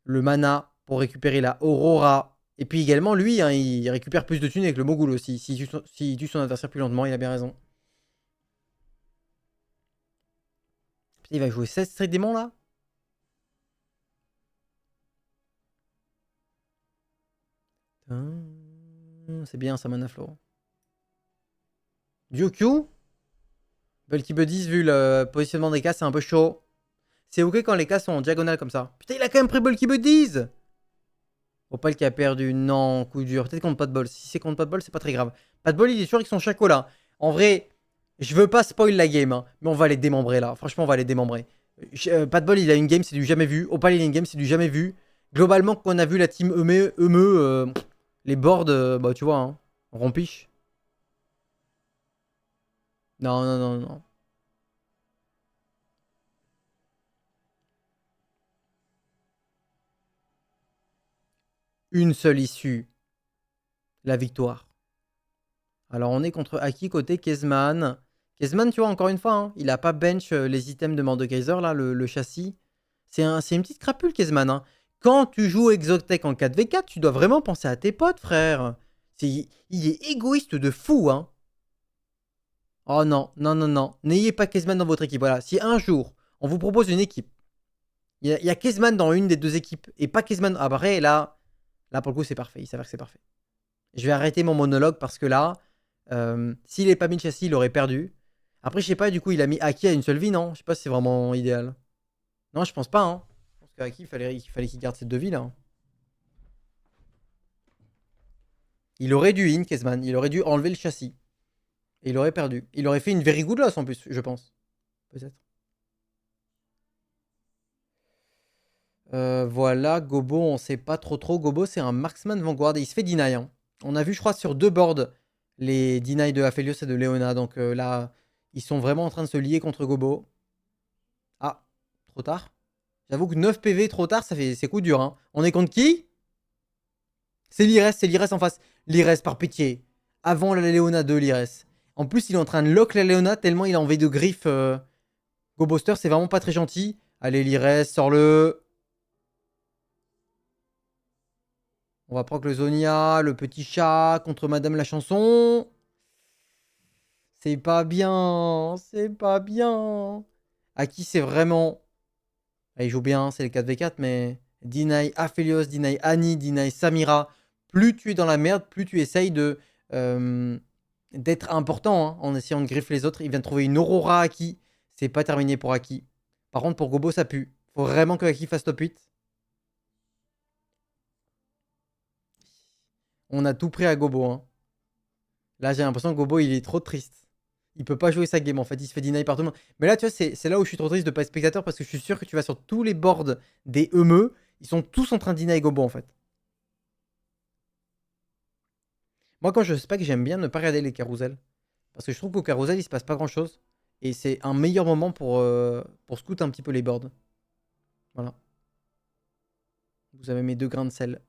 le mana pour récupérer la Aurora. Et puis également, lui, hein, il récupère plus de thunes avec le Mogul aussi. S'il tue son adversaire plus lentement, il a bien raison. Putain, il va jouer 16 Street Démons là? C'est bien ça, Mana Flow. Ryukyu, Bulky Buddies, vu le positionnement des cases, c'est un peu chaud. C'est ok quand les cases sont en diagonale comme ça. Putain, il a quand même pris Bulky Buddies! Opal qui a perdu. Non, coup dur. Peut-être contre pas de bol. Si c'est contre pas de bol, c'est pas très grave. Pas de bol, il est sûr qu'ils sont chaco là. En vrai, je veux pas spoil la game, hein, mais on va les démembrer là. Franchement, on va les démembrer. Pas de bol, il a une game, c'est du jamais vu. Opal, il a une game, c'est du jamais vu. Globalement, quand on a vu la team Eumeu, les boards, bah tu vois, hein, rompiche. Non, non, non, non. Une seule issue, la victoire. Alors on est contre Aki côté Kezman. Kezman, tu vois, encore une fois, hein, il a pas bench les items de Mordekaiser, là, le châssis. C'est une petite crapule, Kezman. Hein. Quand tu joues Exotech en 4v4, tu dois vraiment penser à tes potes, frère. Il est égoïste de fou, hein. Oh non, non, non, non. N'ayez pas Kezman dans votre équipe. Voilà, si un jour, on vous propose une équipe, il y a Kezman dans une des deux équipes, et pas Kezman... Ah bah après, là, pour le coup, c'est parfait. Il s'avère que c'est parfait. Je vais arrêter mon monologue parce que là, s'il n'est pas mis de châssis, il aurait perdu. Après, je sais pas, du coup, il a mis Aki à une seule vie, non? Je sais pas si c'est vraiment idéal. Non, je pense pas, hein. Parce qu'Aki, il fallait qu'il garde cette deux vies là. Il aurait dû in, Kezman. Il aurait dû enlever le châssis. Et il aurait perdu. Il aurait fait une very good loss en plus, je pense. Peut-être. Voilà, Gobo, on sait pas trop. Gobo, c'est un marksman Vanguard et il se fait deny. Hein. On a vu, je crois, sur deux boards les deny de Aphelios et de Leona. Donc là, ils sont vraiment en train de se lier contre Gobo. Ah, trop tard. J'avoue que 9 PV trop tard, c'est coup dur. Hein. On est contre qui? C'est l'Ires en face. L'Ires, par pitié. Avant la Leona 2, l'Ires. En plus, il est en train de lock la Leona tellement il a envie de griffe. Gobuster, c'est vraiment pas très gentil. Allez, l'Ires, sors-le. On va proc le Zonia, le petit chat contre Madame la chanson. C'est pas bien. C'est pas bien. Aki, c'est vraiment... Ah, il joue bien, c'est le 4v4, mais... Deny Aphelios, Deny Annie, Deny Samira. Plus tu es dans la merde, plus tu essayes de... d'être important hein, en essayant de griffer les autres. Il vient de trouver une Aurora Aki. C'est pas terminé pour Aki. Par contre, pour Gobo, ça pue. Faut vraiment que Aki fasse top 8. On a tout pris à Gobo. Hein. Là, j'ai l'impression que Gobo, il est trop triste. Il peut pas jouer sa game en fait. Il se fait deny par tout le monde. Mais là, tu vois, c'est là où je suis trop triste de pas être spectateur parce que je suis sûr que tu vas sur tous les boards des EME. Ils sont tous en train de deny Gobo en fait. Moi, quand je spec, j'aime bien ne pas regarder les carousels. Parce que je trouve qu'au carousel, il se passe pas grand chose. Et c'est un meilleur moment pour scout un petit peu les boards. Voilà. Vous avez mes 2 grains de sel.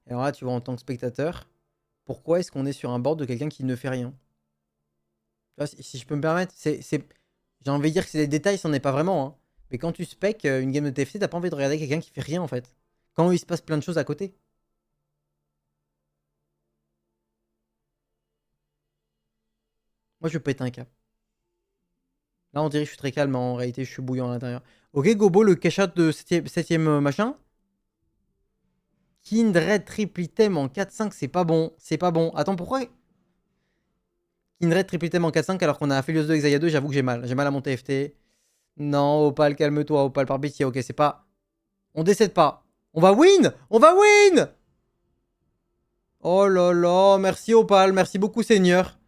Et alors là, tu vois, en tant que spectateur, pourquoi est-ce qu'on est sur un board de quelqu'un qui ne fait rien? Tu vois, si je peux me permettre, j'ai envie de dire que c'est des détails, c'en est pas vraiment. Hein. Mais quand tu spec une game de TFT, t'as pas envie de regarder quelqu'un qui fait rien en fait. Quand il se passe plein de choses à côté. Moi, je pète un cap. Là, on dirait que je suis très calme, mais en réalité, je suis bouillant à l'intérieur. Ok, Gobo, le cash-out de 7ème machin. Kindred triple item en 4-5, c'est pas bon. C'est pas bon. Attends, pourquoi Kindred triple item en 4-5 alors qu'on a Aphelios 2, Xayah 2, j'avoue que j'ai mal. J'ai mal à mon TFT. Non, Opal, calme-toi, Opal, par pitié. Ok, c'est pas... On décède pas. On va win. On va win. Oh là là, merci Opal, merci beaucoup Seigneur.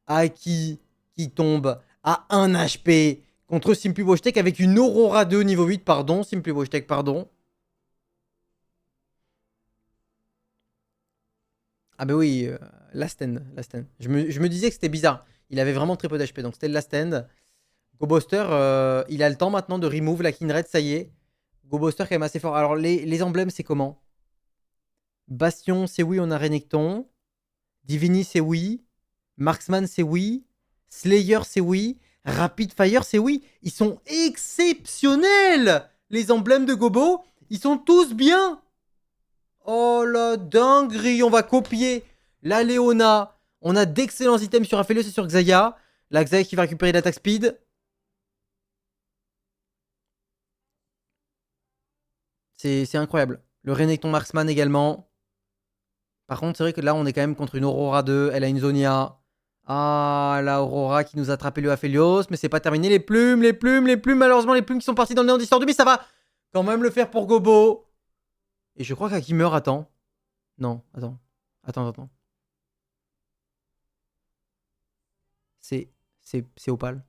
Aki qui tombe à 1 HP contre Simply Washtek avec une Aurora 2 niveau 8, pardon, Simply Washtek, pardon. Ah bah oui, last end, last end. Je me disais que c'était bizarre. Il avait vraiment très peu d'HP, donc c'était le last end. GoBuster, il a le temps maintenant de remove la Kindred, ça y est. GoBuster quand même assez fort. Alors les emblèmes, c'est comment? Bastion, c'est oui, on a Renekton. Divini, c'est oui. Marksman, c'est oui. Slayer, c'est oui. Rapid Fire, c'est oui. Ils sont exceptionnels. Les emblèmes de Gobo, ils sont tous bien. Oh la dinguerie, on va copier la Léona. On a d'excellents items sur Aphelios et sur Xayah. La Xayah qui va récupérer l'attaque speed. C'est incroyable. Le Renekton Marksman également. Par contre, c'est vrai que là, on est quand même contre une Aurora 2. Elle a une Zonia. Ah, la Aurora qui nous a attrapé le Aphelios. Mais c'est pas terminé. Les plumes, les plumes, les plumes. Malheureusement, les plumes qui sont parties dans le néant d'histoire de mais ça va quand même le faire pour Gobo. Et je crois qu'Aki meurt. Attends. Non, attends. Attends. C'est Opal.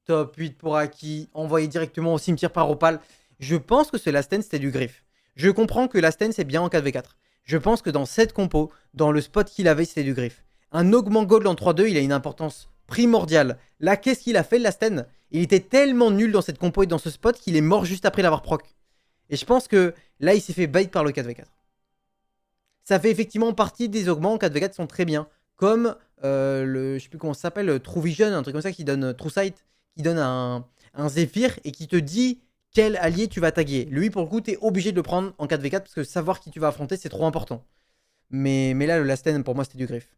Top 8 pour Aki. Envoyé directement au cimetière par Opal. Je pense que ce last end, c'était du griffe. Je comprends que last end, c'est bien en 4v4. Je pense que dans cette compo, dans le spot qu'il avait, c'était du griffe. Un augment gold en 3-2, il a une importance primordiale. Là, qu'est-ce qu'il a fait, last end? Il était tellement nul dans cette compo et dans ce spot qu'il est mort juste après l'avoir proc. Et je pense que là, il s'est fait bait par le 4v4. Ça fait effectivement partie des augments en 4v4 qui sont très bien. Comme je sais plus comment ça s'appelle, True Vision, un truc comme ça qui donne True Sight, qui donne un Zephyr et qui te dit quel allié tu vas taguer. Lui, pour le coup, tu es obligé de le prendre en 4v4 parce que savoir qui tu vas affronter, c'est trop important. Mais là, le last end, pour moi, c'était du griffe.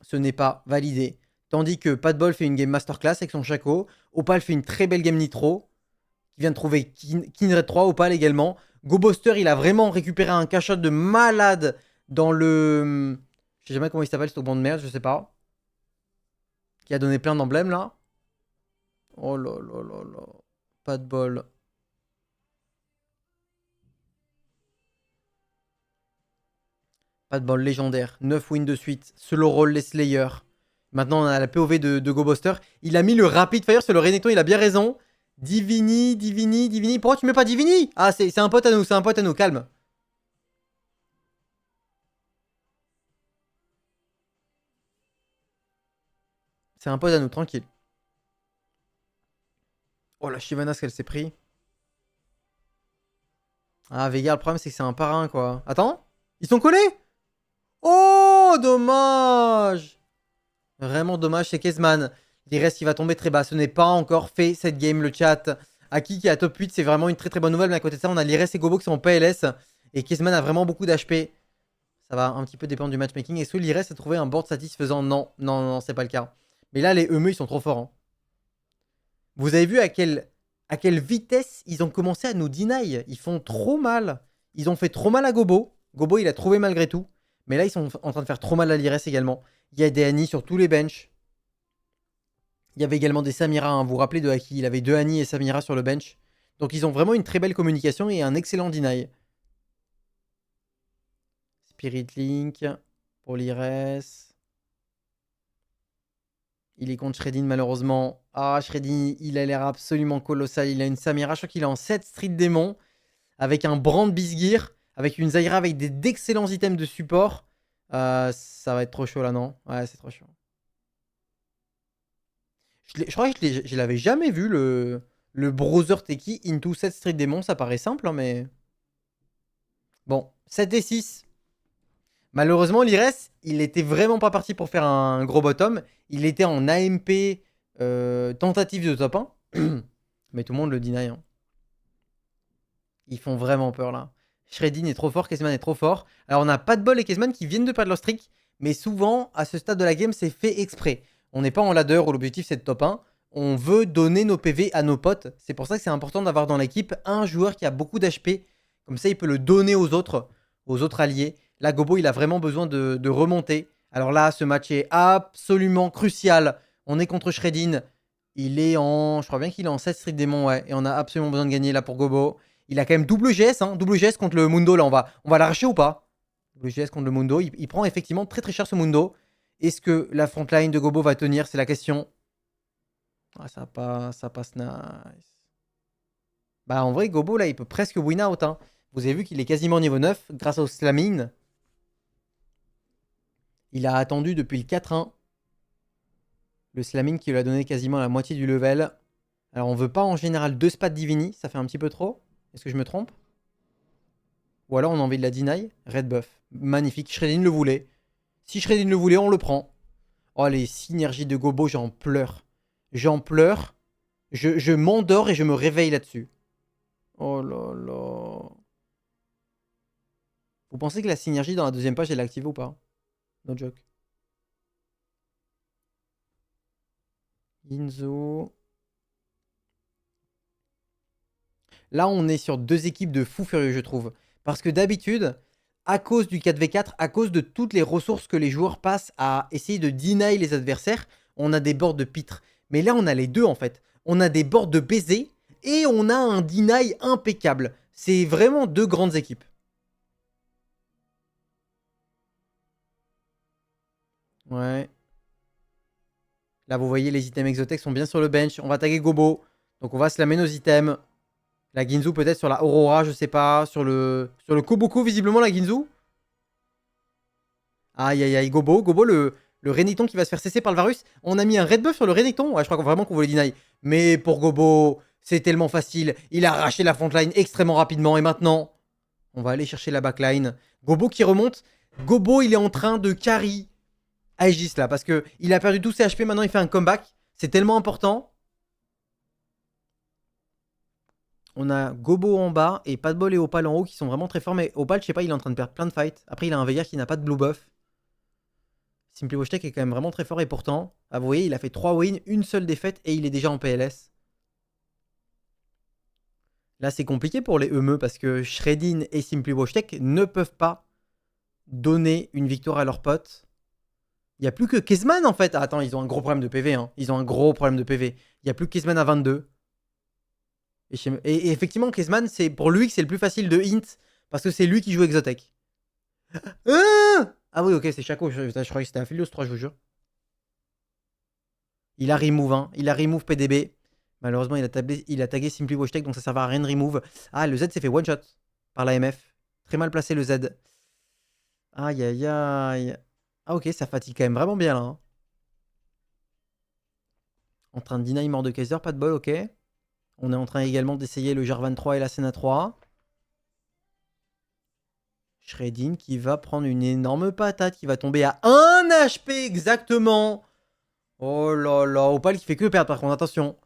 Ce n'est pas validé. Tandis que Padball fait une game masterclass avec son Chaco. Opal fait une très belle game Nitro. Qui vient de trouver Kindred 3. Opal également. GoBuster, il a vraiment récupéré un cash-out de malade dans le... Je sais jamais comment il s'appelle, ce bon de merde, je sais pas. Qui a donné plein d'emblèmes là. Oh là là là là. Pas de bol. Pas de bol légendaire. 9 wins de suite. Solo roll les Slayers. Maintenant on a la POV de GoBuster. Il a mis le Rapid Fire sur le Renekton, il a bien raison. Divini. Pourquoi tu mets pas Divini? Ah, c'est un pote à nous, c'est un pote à nous, calme. C'est un pote à nous, tranquille. Oh la Shyvana, ce qu'elle s'est pris. Ah, Vega, le problème, c'est que c'est un parrain, quoi. Attends, ils sont collés. Oh, dommage. Vraiment dommage, c'est Kezman. L'Ires qui va tomber très bas. Ce n'est pas encore fait cette game, le chat. Aki qui est à top 8, c'est vraiment une très très bonne nouvelle. Mais à côté de ça, on a l'Ires et Gobo qui sont en PLS. Et Kezman a vraiment beaucoup d'HP. Ça va un petit peu dépendre du matchmaking. Est-ce que l'Ires a trouvé un board satisfaisant? Non, non, non, c'est pas le cas. Mais là, les Emeux, ils sont trop forts. Hein. Vous avez vu à quelle vitesse ils ont commencé à nous deny. Ils font trop mal. Ils ont fait trop mal à Gobo. Gobo, il a trouvé malgré tout. Mais là, ils sont en train de faire trop mal à l'Ires également. Il y a des Annie sur tous les benches. Il y avait également des Samira. Hein. Vous vous rappelez de Haki? Il avait deux Annie et Samira sur le bench. Donc, ils ont vraiment une très belle communication et un excellent deny. Spirit Link pour l'Ires. Il est contre Shredin malheureusement. Ah, Shredin, il a l'air absolument colossal. Il a une Samira, je crois qu'il est en 7 Street Démon. Avec un Brand Bisgear. Avec une Zyra avec d'excellents items de support. Ça va être trop chaud là, non? Ouais, c'est trop chaud. Je crois que je l'avais jamais vu, le Browser Teki into 7 Street Démon. Ça paraît simple, hein, mais... Bon, 7 et 6. Malheureusement, l'Ires, il était vraiment pas parti pour faire un gros bottom. Il était en AMP tentative de top 1. Mais tout le monde le deny. Hein. Ils font vraiment peur là. Shredin est trop fort, Kezman est trop fort. Alors on n'a pas de bol et Kezman qui viennent de perdre leur streak. Mais souvent, à ce stade de la game, c'est fait exprès. On n'est pas en ladder où l'objectif c'est de top 1. On veut donner nos PV à nos potes. C'est pour ça que c'est important d'avoir dans l'équipe un joueur qui a beaucoup d'HP. Comme ça, il peut le donner aux autres alliés. Là, Gobo, il a vraiment besoin de remonter. Alors là, ce match est absolument crucial. On est contre Shredin. Il est en... Je crois bien qu'il est en 7 Street Démon, ouais. Et on a absolument besoin de gagner là pour Gobo. Il a quand même double GS, hein. Double GS contre le Mundo, là. On va l'arracher ou pas? Double GS contre le Mundo. Il prend effectivement très très cher ce Mundo. Est-ce que la frontline de Gobo va tenir? C'est la question. Ah, ça passe nice. Bah, en vrai, Gobo, là, il peut presque win out, hein. Vous avez vu qu'il est quasiment niveau 9 grâce au Slamin. Il a attendu depuis le 4-1. Le Slamming qui lui a donné quasiment la moitié du level. Alors on veut pas en général 2 spats Divini, ça fait un petit peu trop. Est-ce que je me trompe? Ou alors on a envie de la deny. Red buff. Magnifique, Shredin le voulait. Si Shredin le voulait, on le prend. Oh les synergies de Gobo, j'en pleure. J'en pleure. Je m'endors et je me réveille là-dessus. Oh là là. Vous pensez que la synergie dans la deuxième page, elle est activée ou pas? No joke. Inzo. Là, on est sur deux équipes de fous furieux, je trouve. Parce que d'habitude, à cause du 4v4, à cause de toutes les ressources que les joueurs passent à essayer de deny les adversaires, on a des boards de pitre. Mais là, on a les deux, en fait. On a des boards de baiser et on a un deny impeccable. C'est vraiment deux grandes équipes. Ouais. Là, vous voyez, les items exotech sont bien sur le bench. On va taguer Gobo. Donc, on va se la mettre nos items. La Ginzu peut-être sur la Aurora, je sais pas. Sur le Kobuko, visiblement, la Ginzu. Aïe, aïe, aïe. Gobo, le Renekton qui va se faire cesser par le Varus. On a mis un red buff sur le Renekton. Ouais, je crois vraiment qu'on voulait deny. Mais pour Gobo, c'est tellement facile. Il a arraché la frontline extrêmement rapidement. Et maintenant, on va aller chercher la backline. Gobo qui remonte. Gobo, il est en train de carry Aegis là. Parce qu'il a perdu tous ses HP. Maintenant, il fait un comeback. C'est tellement important. On a Gobo en bas et Pas de bol et Opal en haut qui sont vraiment très forts. Mais Opal, je sais pas, il est en train de perdre plein de fights. Après, il a un Veigar qui n'a pas de blue buff. Simply Watchtech est quand même vraiment très fort et pourtant, ah, vous voyez, il a fait 3 wins, une seule défaite et il est déjà en PLS. Là, c'est compliqué pour les Emeux parce que Shredin et Simply Watchtech ne peuvent pas donner une victoire à leurs potes. Il n'y a plus que Kezman en fait. Ah, attends, ils ont un gros problème de PV. Hein. Ils ont un gros problème de PV. Il n'y a plus que Kezman à 22. Et effectivement, Kezman, c'est pour lui que c'est le plus facile de hint parce que c'est lui qui joue Exotech. Ah oui, ok, c'est Chaco. Je croyais que c'était un Philios 3, je vous jure. Il a remove, hein. Il a remove PDB. Malheureusement, il a tagué Simply Watchtech, donc ça sert à rien de remove. Ah, le Z s'est fait one shot par la MF. Très mal placé le Z. Aïe, aïe, aïe. Ah, ok, ça fatigue quand même vraiment bien là. Hein. En train de deny mort de Kaiser, pas de bol, ok. On est en train également d'essayer le Jarvan 3 et la Senna 3. Shredin qui va prendre une énorme patate, qui va tomber à 1 HP exactement. Oh là là, Opal qui fait que perdre par contre, attention.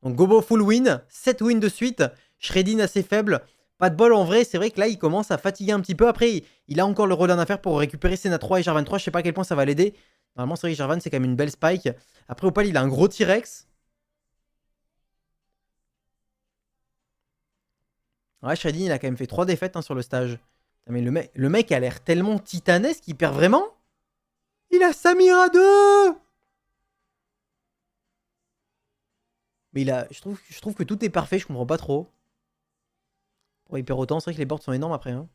Donc Gobo full win, 7 wins de suite. Shredin assez faible. Pas de bol en vrai, c'est vrai que là il commence à fatiguer un petit peu. Après, il a encore le Rodan à faire pour récupérer Senna 3 et Jarvan 3. Je sais pas à quel point ça va l'aider. Normalement, c'est vrai que Jarvan c'est quand même une belle spike. Après, Opal il a un gros T-Rex. Ouais, Shredin il a quand même fait 3 défaites sur le stage. Mais le mec a l'air tellement titanesque qu'il perd vraiment. Il a Samira 2. Mais je trouve que tout est parfait, je comprends pas trop. Pour il perd autant, c'est vrai que les boards sont énormes après. Hein.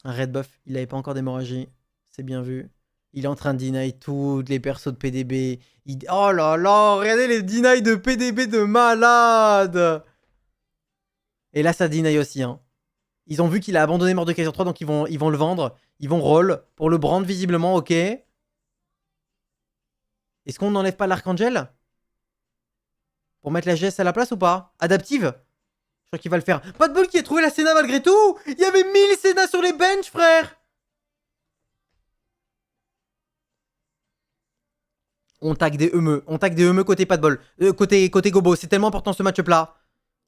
Un red buff, il avait pas encore d'hémorragie. C'est bien vu. Il est en train de deny toutes les persos de PDB. Oh là là, regardez les deny de PDB de malade. Et là, ça deny aussi. Hein. Ils ont vu qu'il a abandonné Mordekaiser 3, donc ils vont le vendre. Ils vont roll pour le brand visiblement, ok. Est-ce qu'on n'enlève pas l'Archangel pour mettre la GS à la place ou pas? Adaptive? Je crois qu'il va le faire. Pas de bol qui a trouvé la Senna malgré tout. Il y avait 1000 Senna sur les bench, frère. On tag des EME. On tag des EME côté pas de bol. Côté Gobo. C'est tellement important ce match-up-là.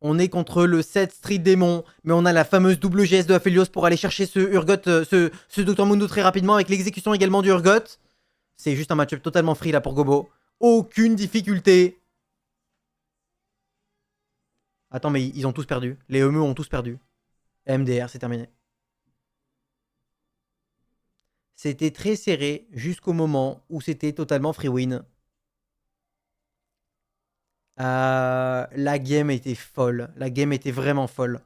On est contre le 7 Street Demon. Mais on a la fameuse double GS de Aphelios pour aller chercher ce Urgot, ce Dr Mundo très rapidement avec l'exécution également du Urgot. C'est juste un match-up totalement free là pour Gobo. Aucune difficulté. Attends, mais ils ont tous perdu. Les EME ont tous perdu. MDR, c'est terminé. C'était très serré jusqu'au moment où c'était totalement free win. La game était folle. La game était vraiment folle.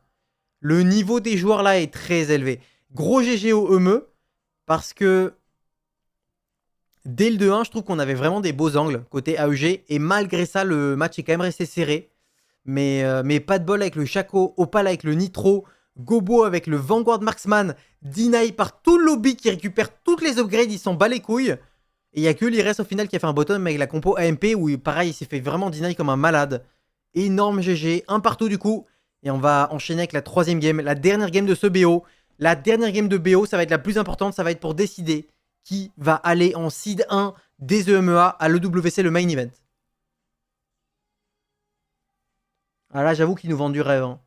Le niveau des joueurs là est très élevé. Gros GG au EME parce que dès le 2-1, je trouve qu'on avait vraiment des beaux angles côté AEG. Et malgré ça, le match est quand même resté serré. Mais pas de bol avec le Shaco, Opal avec le Nitro, Gobo avec le Vanguard Marksman, Deny par tout le lobby qui récupère toutes les upgrades, ils s'en bat les couilles. Et il n'y a que l'Ires au final qui a fait un bottom avec la compo AMP où pareil il s'est fait vraiment Deny comme un malade. Énorme GG, un partout du coup. Et on va enchaîner avec la troisième game, la dernière game de ce BO. La dernière game de BO, ça va être la plus importante, ça va être pour décider qui va aller en seed 1 des EMEA à l'EWC, le main event. Ah là, j'avoue qu'ils nous vendent du rêve. Hein.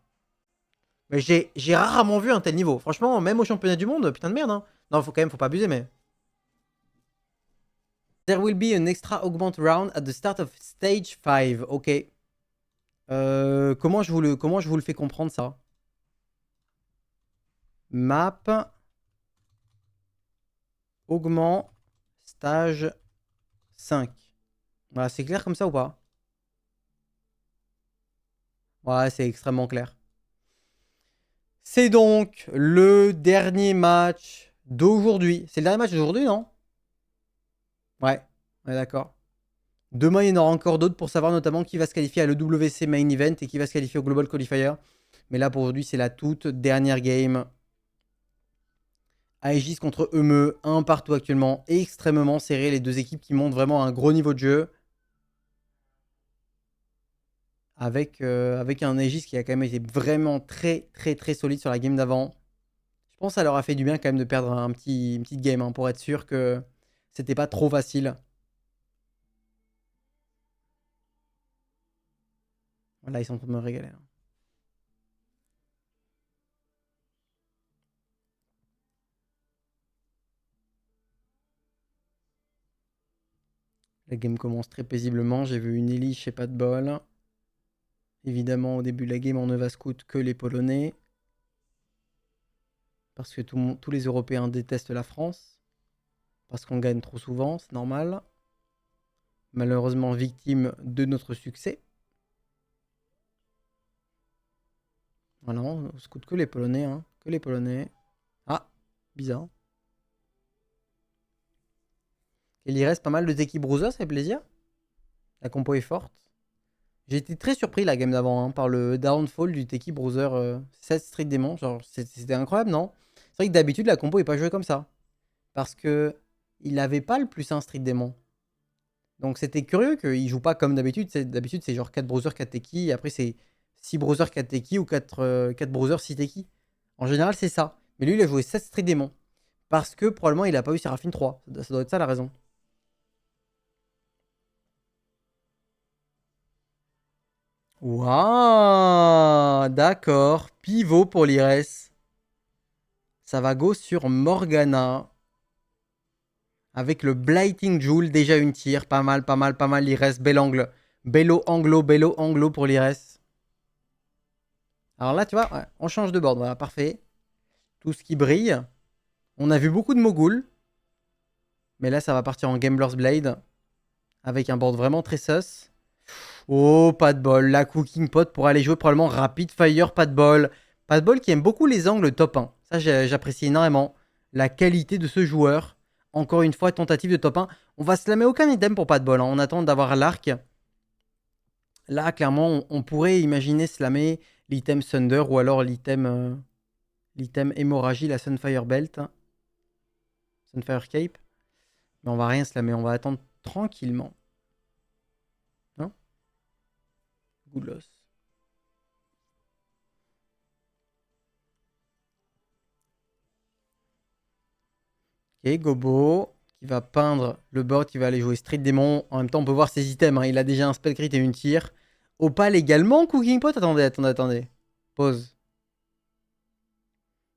Mais j'ai rarement vu un tel niveau. Franchement, même au championnat du monde, putain de merde. Hein. Non, faut pas abuser, mais. There will be an extra augment round at the start of stage 5. Ok. Comment je vous le fais comprendre ça? Map. Augment. Stage 5. Voilà, c'est clair comme ça ou pas? Ouais, c'est extrêmement clair. C'est donc le dernier match d'aujourd'hui. C'est le dernier match d'aujourd'hui, non? Ouais, d'accord. Demain, il y en aura encore d'autres pour savoir notamment qui va se qualifier à l'EWC Main Event et qui va se qualifier au Global Qualifier. Mais là, pour aujourd'hui, c'est la toute dernière game. Aegis contre EME, un partout actuellement. Extrêmement serré, les deux équipes qui montrent vraiment un gros niveau de jeu. Avec un Aegis qui a quand même été vraiment très solide sur la game d'avant. Je pense que ça leur a fait du bien quand même de perdre une petite game hein, pour être sûr que c'était pas trop facile. Là, ils sont en train de me régaler. Hein. La game commence très paisiblement. J'ai vu une Ellie chez pas de bol. Évidemment, au début de la game, on ne va scout que les Polonais. Parce que tous les Européens détestent la France. Parce qu'on gagne trop souvent, c'est normal. Malheureusement, victime de notre succès. Voilà, on scout que les Polonais. Hein, que les Polonais. Ah, bizarre. Il y reste pas mal de Teki Bruiser, ça fait plaisir. La compo est forte. J'ai été très surpris la game d'avant hein, par le downfall du Teki Bruiser 7 Street Demon. Genre, c'était incroyable, non? C'est vrai que d'habitude, la compo n'est pas jouée comme ça. Parce que il n'avait pas le plus 1 Street Demon. Donc c'était curieux qu'il joue pas comme d'habitude. D'habitude, c'est genre 4 Bruiser, 4 Teki. Et après, c'est 6 Bruiser, 4 Teki ou 4 Bruiser, 6 Teki. En général, c'est ça. Mais lui, il a joué 7 Street Demon. Parce que probablement, il a pas eu Seraphine 3. Ça doit être ça la raison. Waouh, d'accord. Pivot pour l'Ires. Ça va go sur Morgana. Avec le Blighting Jewel, déjà une tire. Pas mal, pas mal, pas mal. L'Ires, bel angle. Bello anglo pour l'Ires. Alors là, tu vois, ouais, on change de board. Voilà, parfait. Tout ce qui brille. On a vu beaucoup de Mogul. Mais là, ça va partir en Gambler's Blade. Avec un board vraiment très sus. Oh, pas de bol. La Cooking Pot pour aller jouer probablement Rapid Fire, pas de bol. Pas de bol qui aime beaucoup les angles top 1. Ça, j'apprécie énormément. La qualité de ce joueur. Encore une fois, tentative de top 1. On va slammer aucun item pour pas de bol. Hein. On attend d'avoir l'arc. Là, clairement, on pourrait imaginer slammer l'item Thunder ou alors l'item Hémorragie, la Sunfire Belt. Sunfire Cape. Mais on va rien slammer. On va attendre tranquillement. Hein. Good loss. Ok, Gobo qui va peindre le board, qui va aller jouer Street Demon. En même temps, on peut voir ses items. Hein. Il a déjà un spell crit et une tire. Opal également, Cooking Pot. Attendez, attendez, attendez. Pause.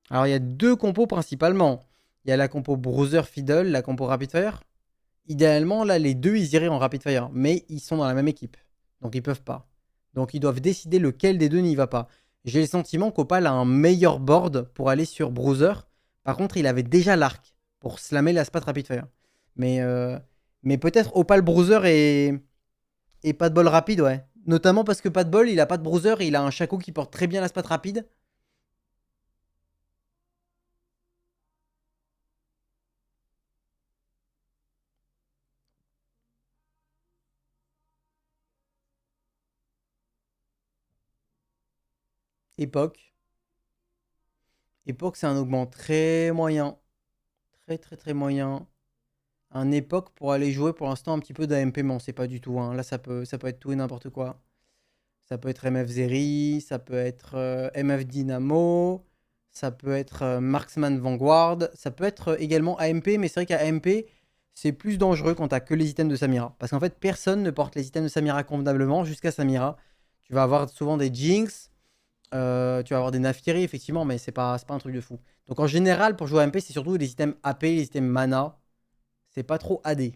Alors, il y a deux compos principalement. Il y a la compo Bruiser Fiddle, la compo Rapid Fire. Idéalement, là, les deux, ils iraient en Rapid Fire. Mais ils sont dans la même équipe. Donc, ils peuvent pas. Donc, ils doivent décider lequel des deux n'y va pas. J'ai le sentiment qu'Opal a un meilleur board pour aller sur Bruiser. Par contre, il avait déjà l'arc pour slammer la spat Rapid Fire. Mais, euh, mais peut-être Opal Bruiser et pas de bol rapide, ouais. Notamment parce que pas de bol, il a pas de Bruiser et il a un Shaco qui porte très bien la spat rapide. Époque. Époque, c'est un augment très moyen. Très, très, très moyen. Un époque pour aller jouer pour l'instant un petit peu d'AMP, mais on sait pas du tout. Hein. Là, ça peut être tout et n'importe quoi. Ça peut être MF Zeri, ça peut être MF Dynamo, ça peut être Marksman Vanguard, ça peut être également AMP, mais c'est vrai qu'à AMP, c'est plus dangereux quand t'as que les items de Samira. Parce qu'en fait, personne ne porte les items de Samira convenablement jusqu'à Samira. Tu vas avoir souvent des Jinx, tu vas avoir des Nafiri, effectivement, mais c'est pas un truc de fou. Donc en général, pour jouer à MP, c'est surtout les items AP, les items mana. C'est pas trop AD.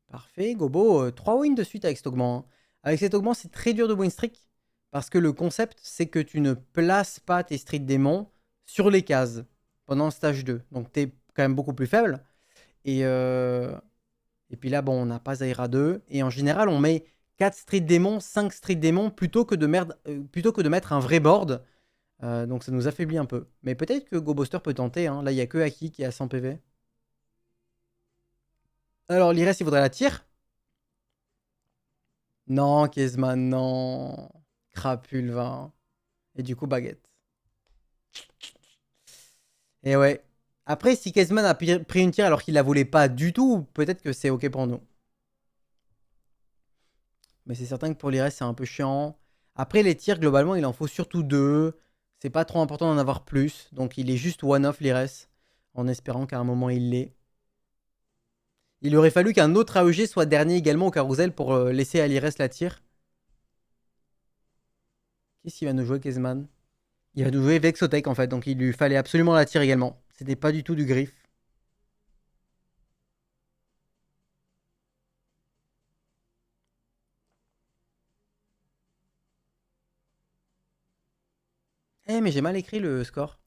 Parfait, Gobo, 3 wins de suite avec cet augment. Hein. Avec cet augment, c'est très dur de win streak. Parce que le concept, c'est que tu ne places pas tes street démons sur les cases pendant le stage 2. Donc tu es quand même beaucoup plus faible. Et, euh, et puis là, bon, on n'a pas Zaira 2. Et en général, on met 4 street démons, 5 street démons plutôt que de mettre un vrai board. Donc ça nous affaiblit un peu. Mais peut-être que GoBuster peut tenter. Hein. Là, il n'y a que Aki qui est à 100 PV. Alors, l'Ires, il faudrait la tire. Non, Kezman, non. Crapulva. Et du coup, baguette. Et ouais. Après, si Kezman a pris une tire alors qu'il la voulait pas du tout, peut-être que c'est ok pour nous. Mais c'est certain que pour les restes, c'est un peu chiant. Après, les tirs, globalement, il en faut surtout deux. C'est pas trop important d'en avoir plus. Donc, il est juste one-off les restes. En espérant qu'à un moment, il l'ait. Il aurait fallu qu'un autre AEG soit dernier également au carrousel pour laisser à l'Ires la tire. Qu'est-ce qu'il va nous jouer, Kezman? Il va nous jouer Vexotech en fait, donc il lui fallait absolument la tire également. C'était pas du tout du griffe. Eh, mais j'ai mal écrit le score.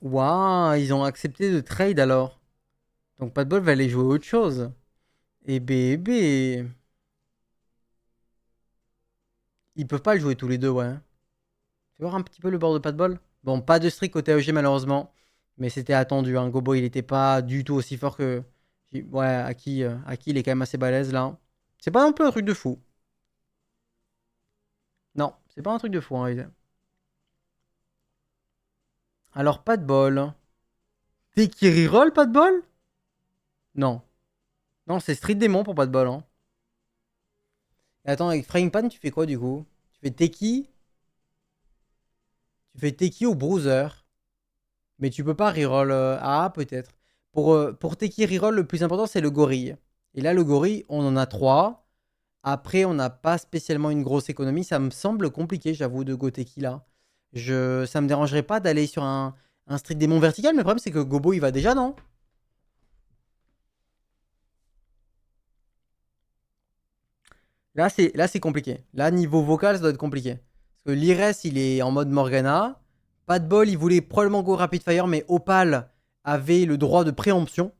Waouh, ils ont accepté de trade alors. Donc pas de bol va aller jouer autre chose. Et bébé. Ils peuvent pas le jouer tous les deux, ouais. Tu veux voir un petit peu le bord de pas de bol. Bon, pas de streak côté AEG malheureusement. Mais c'était attendu. Hein. Gobo, il était pas du tout aussi fort que. Ouais, Aki, il est quand même assez balèze là. C'est pas un peu un truc de fou. Non, c'est pas un truc de fou en réalité. Alors, pas de bol. T'es qui reroll, pas de bol? Non. Non, c'est Street Demon pour pas de bol. Hein. Et attends, avec Frying Pan, tu fais quoi du coup? Tu fais Teki? Tu fais Teki ou Bruiser? Mais tu peux pas reroll. Ah, peut-être. Pour Teki reroll, le plus important, c'est le gorille. Et là, le gorille, on en a 3. Après, on n'a pas spécialement une grosse économie. Ça me semble compliqué, j'avoue, de go Teki là. Ça me dérangerait pas d'aller sur un Street Demon vertical, mais le problème, c'est que Gobo, il va déjà, non? Là, c'est compliqué. Là, niveau vocal, ça doit être compliqué. Parce que l'Ires, il est en mode Morgana. Pas de bol, il voulait probablement go Rapid Fire, mais Opal avait le droit de préemption.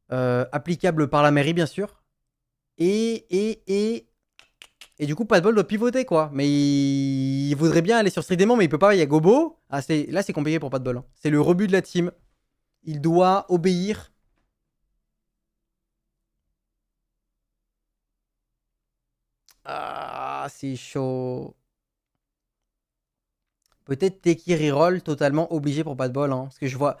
Applicable par la mairie, bien sûr. Et du coup, pas de bol doit pivoter, quoi. Mais il voudrait bien aller sur Street Demon, mais il peut pas, il y a Gobo. Ah, là, c'est compliqué pour pas de bol. Hein. C'est le rebut de la team. Il doit obéir. Ah, c'est chaud. Peut-être Teki reroll totalement obligé pour pas de bol. Hein, parce que je vois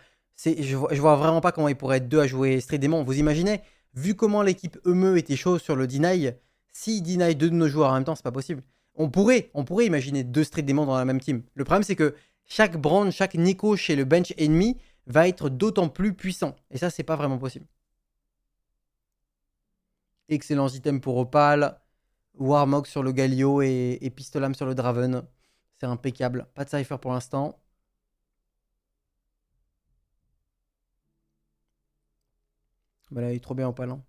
vraiment pas comment il pourrait être deux à jouer Street Demon. Vous imaginez, vu comment l'équipe Emeu était chaud sur le deny, si deny deux de nos joueurs en même temps, c'est pas possible. On pourrait imaginer deux Street Demon dans la même team. Le problème, c'est que chaque brand, chaque Nico chez le bench ennemi va être d'autant plus puissant. Et ça, c'est pas vraiment possible. Excellent item pour Opal. Warmog sur le Galio et Pistolam sur le Draven. C'est impeccable. Pas de Cypher pour l'instant. Bah là, il est trop bien Opal. Hein.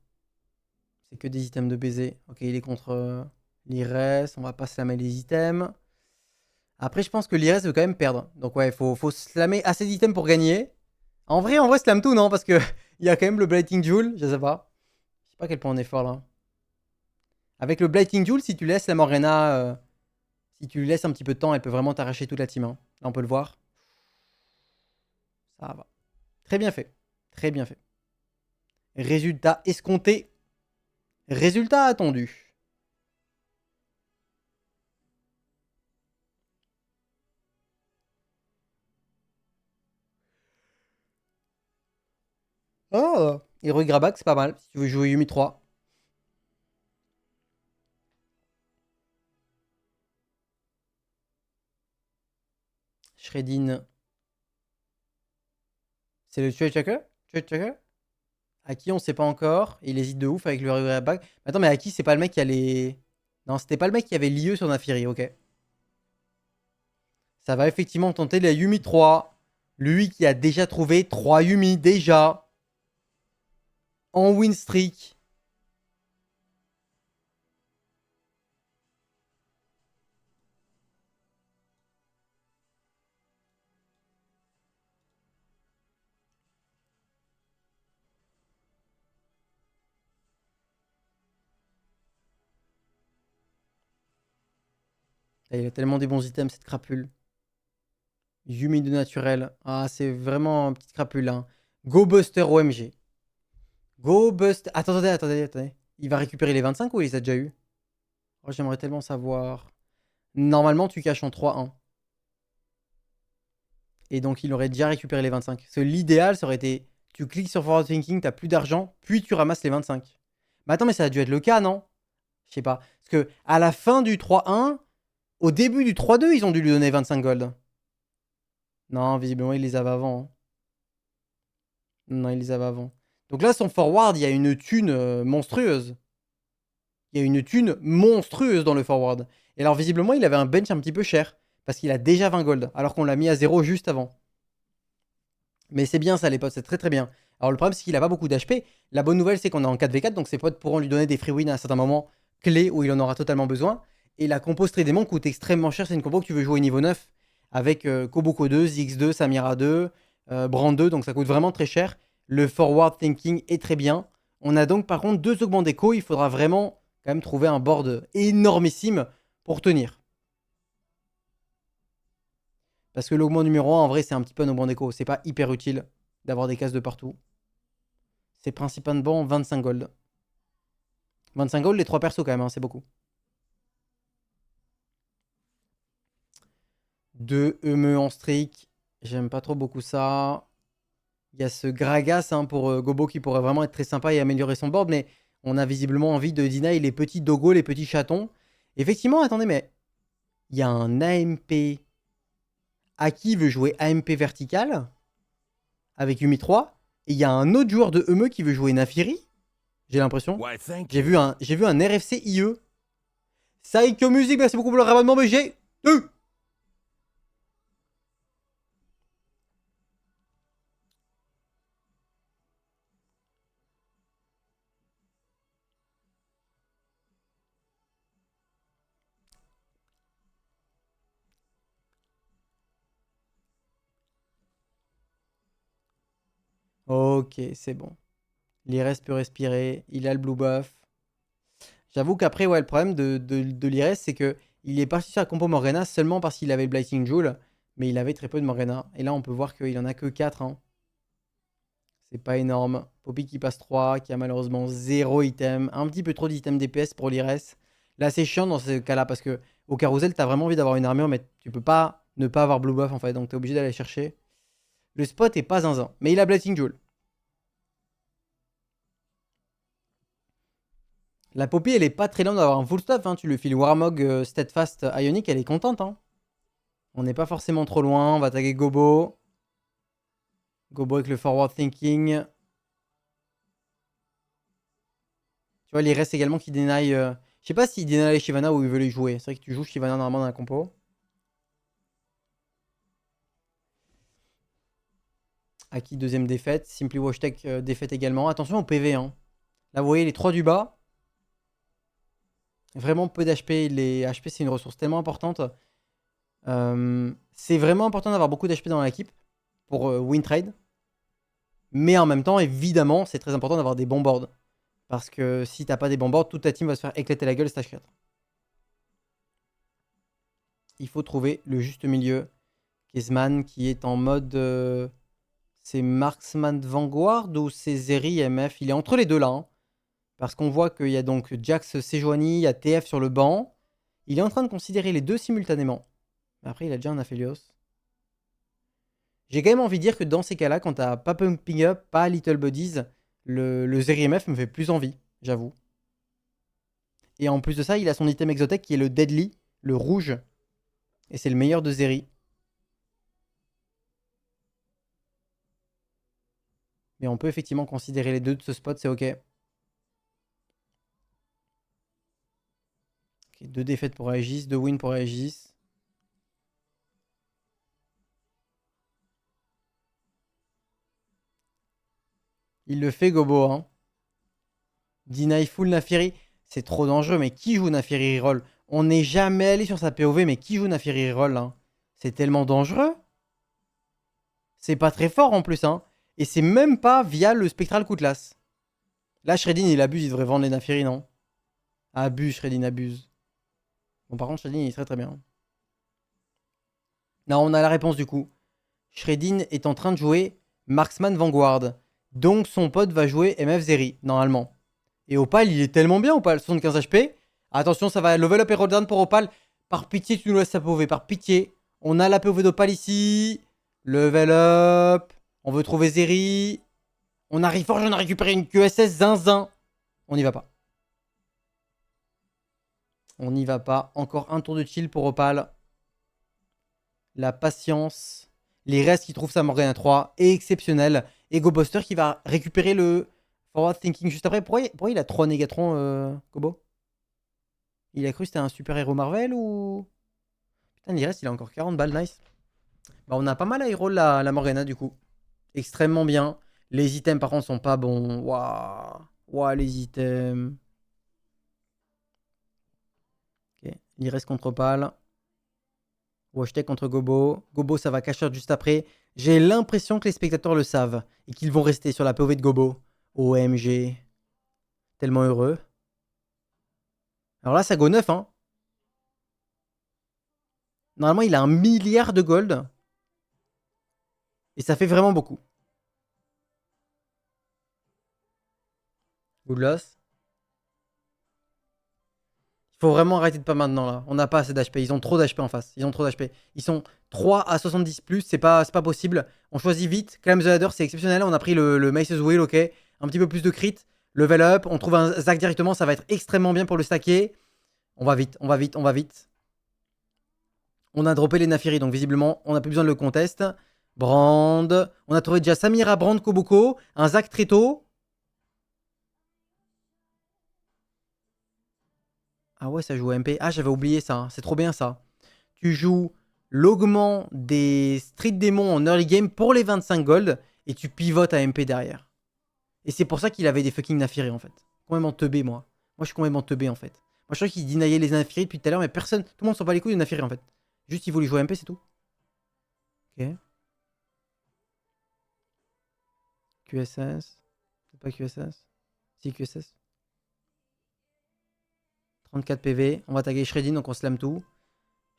C'est que des items de baiser. Ok, il est contre l'Ires. On va pas slammer les items. Après, je pense que l'Ires veut quand même perdre. Donc ouais, faut slammer assez d'items pour gagner. En vrai, slam tout, non? Parce que il y a quand même le Blighting Jewel. Je sais pas. Je sais pas à quel point on est fort là. Avec le Blighting Jewel, si tu laisses la Morgana, si tu lui laisses un petit peu de temps, elle peut vraiment t'arracher toute la team. Hein. Là, on peut le voir. Ça va. Très bien fait. Très bien fait. Résultat escompté. Résultat attendu. Oh, Hero Grabak, c'est pas mal. Si tu veux jouer Yumi 3. Shredin. C'est le Chuechaker À qui on sait pas encore. Il hésite de ouf avec le Hero Grabak. Attends, mais à qui c'est pas le mec qui a les. Non, c'était pas le mec qui avait l'IE sur Nafiri, ok. Ça va effectivement tenter la Yumi 3. Lui qui a déjà trouvé 3 Yumi, déjà. En win streak. Ah, il a tellement des bons items, cette crapule. Yumi de naturel. Ah, c'est vraiment une petite crapule. Hein. Go Buster OMG. Go Buster. Attendez. Il va récupérer les 25 ou il les a déjà eu? Oh, j'aimerais tellement savoir. Normalement, tu caches en 3-1. Et donc, il aurait déjà récupéré les 25. Parce que l'idéal, ça aurait été tu cliques sur Forward Thinking, t'as plus d'argent, puis tu ramasses les 25. Mais attends, mais ça a dû être le cas, non? Je sais pas. Parce que à la fin du 3-1, au début du 3-2, ils ont dû lui donner 25 gold. Non, visiblement, il les avait avant. Hein. Non, il les avait avant. Donc là, son forward, il y a une thune monstrueuse. Il y a une thune monstrueuse dans le forward. Et alors, visiblement, il avait un bench un petit peu cher. Parce qu'il a déjà 20 gold. Alors qu'on l'a mis à 0 juste avant. Mais c'est bien ça, les potes, c'est très très bien. Alors, le problème, c'est qu'il a pas beaucoup d'HP. La bonne nouvelle, c'est qu'on est en 4v4. Donc, ses potes pourront lui donner des free wins à un certain moment clé où il en aura totalement besoin. Et la compo Stray Démon coûte extrêmement cher. C'est une compo que tu veux jouer au niveau 9. Avec Koboko 2, ZX2, Samira 2, Brand 2. Donc, ça coûte vraiment très cher. Le forward thinking est très bien. On a donc par contre 2 augments d'écho. Il faudra vraiment quand même trouver un board énormissime pour tenir. Parce que l'augment numéro 1, en vrai, c'est un petit peu un augment d'écho. C'est pas hyper utile d'avoir des cases de partout. C'est principalement 25 gold. 25 gold, les 3 persos quand même, hein, c'est beaucoup. 2 Emeu en streak. J'aime pas trop beaucoup ça. Il y a ce Gragas hein, pour Gobo qui pourrait vraiment être très sympa et améliorer son board, mais on a visiblement envie de deny les petits dogos, les petits chatons. Effectivement, attendez, mais il y a un AMP. Aki veut jouer AMP vertical avec Yumi 3. Et il y a un autre joueur de Emeu qui veut jouer Nafiri. J'ai l'impression. J'ai vu un RFC IE. Psycho Music, merci beaucoup pour le rabonnement, mais j'ai 2. Ok, c'est bon. L'Ires peut respirer. Il a le blue buff. J'avoue qu'après, ouais, le problème de l'Ires, c'est que il est parti sur la compo Morgana seulement parce qu'il avait le Blighting Jewel, mais il avait très peu de Morgana. Et là, on peut voir qu'il en a que 4. Hein. C'est pas énorme. Poppy qui passe 3, qui a malheureusement 0 item. Un petit peu trop d'items DPS pour l'Ires. Là, c'est chiant dans ce cas-là parce que au carousel, t'as vraiment envie d'avoir une armure, mais tu peux pas ne pas avoir blue buff en fait. Donc, t'es obligé d'aller chercher. Le spot est pas zinzin, mais il a Blighting Jewel. La Poppy, elle est pas très loin d'avoir un full stuff. Hein. Tu lui files Warmog, Steadfast, Ionic, elle est contente. Hein. On n'est pas forcément trop loin. On va taguer Gobo. Gobo avec le forward thinking. Tu vois, il reste également qui deny. Je sais pas s'il deny les Shyvana ou il veut les jouer. C'est vrai que tu joues Shyvana normalement dans la compo. Aki, deuxième défaite. Simply Washtech, défaite également. Attention au PV. Hein. Là, vous voyez les 3 du bas. Vraiment peu d'HP. Les HP, c'est une ressource tellement importante. C'est vraiment important d'avoir beaucoup d'HP dans l'équipe pour win trade. Mais en même temps, évidemment, c'est très important d'avoir des bons boards. Parce que si t'as pas des bons boards, toute ta team va se faire éclater la gueule stage 4. Il faut trouver le juste milieu. Kezman qui est en mode... c'est Marksman Vanguard ou c'est Zeri MF? Il est entre les deux là. Hein. Parce qu'on voit qu'il y a donc Jax Sejuani, il y a TF sur le banc. Il est en train de considérer les deux simultanément. Mais après, il a déjà un Aphelios. J'ai quand même envie de dire que dans ces cas-là, quand t'as pas Pumping Up, pas Little Buddies, le Zeri MF me fait plus envie, j'avoue. Et en plus de ça, il a son item exotech qui est le Deadly, le rouge. Et c'est le meilleur de Zeri. Mais on peut effectivement considérer les deux de ce spot, c'est ok. Ok, 2 défaites pour Aegis, 2 wins pour Aegis. Il le fait, Gobo. Hein. Deny full Nafiri. C'est trop dangereux, mais qui joue Nafiri reroll? On n'est jamais allé sur sa POV, mais qui joue Nafiri reroll hein? C'est tellement dangereux. C'est pas très fort en plus. Hein. Et c'est même pas via le Spectral Cutlass. Là, Shredin, il abuse. Il devrait vendre les Nafiri, non? Abuse, Shredin, abuse. Bon, par contre, Shredin, il est très très bien. Non, on a la réponse du coup. Shredin est en train de jouer Marksman Vanguard. Donc son pote va jouer MF Zeri, normalement. Et Opal, il est tellement bien, Opal, 75 HP. Attention, ça va level up et roll down pour Opal. Par pitié, tu nous laisses la POV, par pitié. On a la POV d'Opal ici. Level up. On veut trouver Zeri. On arrive fort, on a récupéré une QSS zinzin. On n'y va pas. On n'y va pas. Encore un tour de chill pour Opal. La patience. Les restes qui trouvent sa Morgana 3 est exceptionnel. Et GoBuster qui va récupérer le forward thinking juste après. Pourquoi il a 3 Négatrons, Gobo? Il a cru que c'était un super héros Marvel ou... Putain, il reste, il a encore 40 balles, nice. Bah, on a pas mal à héros la Morgana du coup. Extrêmement bien. Les items par contre sont pas bons. Waouh. Waouh, les items. Ok, il reste contre Opal. Washtag contre Gobo. Gobo, ça va cacher juste après. J'ai l'impression que les spectateurs le savent et qu'ils vont rester sur la POV de Gobo. OMG. Tellement heureux. Alors là, ça go 9, hein. Normalement, il a 1 milliard de gold. Et ça fait vraiment beaucoup. Good loss. Il faut vraiment arrêter de pas maintenant là. On n'a pas assez d'HP. Ils ont trop d'HP en face. Ils ont trop d'HP. Ils sont 3 à 70 plus. C'est pas possible. On choisit vite. Clam the Ladder, c'est exceptionnel. On a pris le Mace's Will, ok. Un petit peu plus de crit. Level up. On trouve un Zac directement. Ça va être extrêmement bien pour le stacker. On va vite, on va vite, on va vite. On a droppé les Nafiri, donc visiblement, on n'a plus besoin de le contest. Brand. On a trouvé déjà Samira, Brand, Koboko. Un Zac très tôt. Ah ouais, ça joue à MP. Ah, j'avais oublié ça. Hein. C'est trop bien ça. Tu joues l'augment des Street Demons en early game pour les 25 gold et tu pivotes à MP derrière. Et c'est pour ça qu'il avait des fucking Nafiri en fait. Complètement teubé, moi. Moi, je suis complètement teubé en fait. Moi, je crois qu'il deniait les Nafiri depuis tout à l'heure, mais personne, tout le monde s'en bat les couilles des Nafiri en fait. Juste, il voulait jouer MP, c'est tout. Ok. QSS. C'est pas QSS. Si, QSS. 34 PV. On va taguer Shredin, donc on slam tout.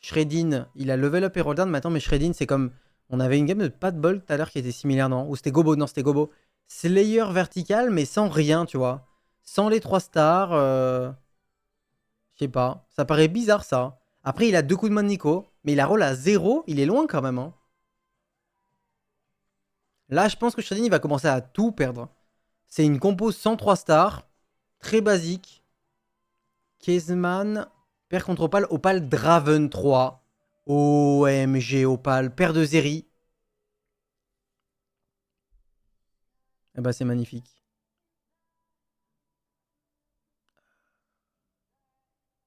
Shredin, il a level up et roll down maintenant, mais Shredin, c'est comme. On avait une game de pas de bol tout à l'heure qui était similaire, non? Ou c'était Gobo? Non, c'était Gobo. Slayer vertical, mais sans rien, tu vois. Sans les 3 stars. Je sais pas. Ça paraît bizarre, ça. Après, il a 2 coups de main de Nico, mais il a roll à 0. Il est loin quand même. Hein. Là, je pense que Shredin, il va commencer à tout perdre. C'est une compo sans 3 stars. Très basique. Kezman. Père contre Opal. Opal Draven 3. OMG Opal. Père de Zeri. Eh bah, c'est magnifique.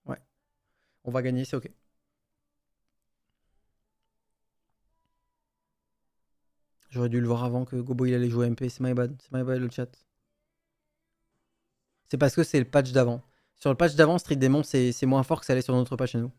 Ouais. On va gagner, c'est ok. J'aurais dû le voir avant que Gobo il allait jouer MP. C'est my bad. C'est my bad le chat. C'est parce que c'est le patch d'avant. Sur le patch d'avant, Street Demon, c'est moins fort que ça allait sur notre patch chez nous.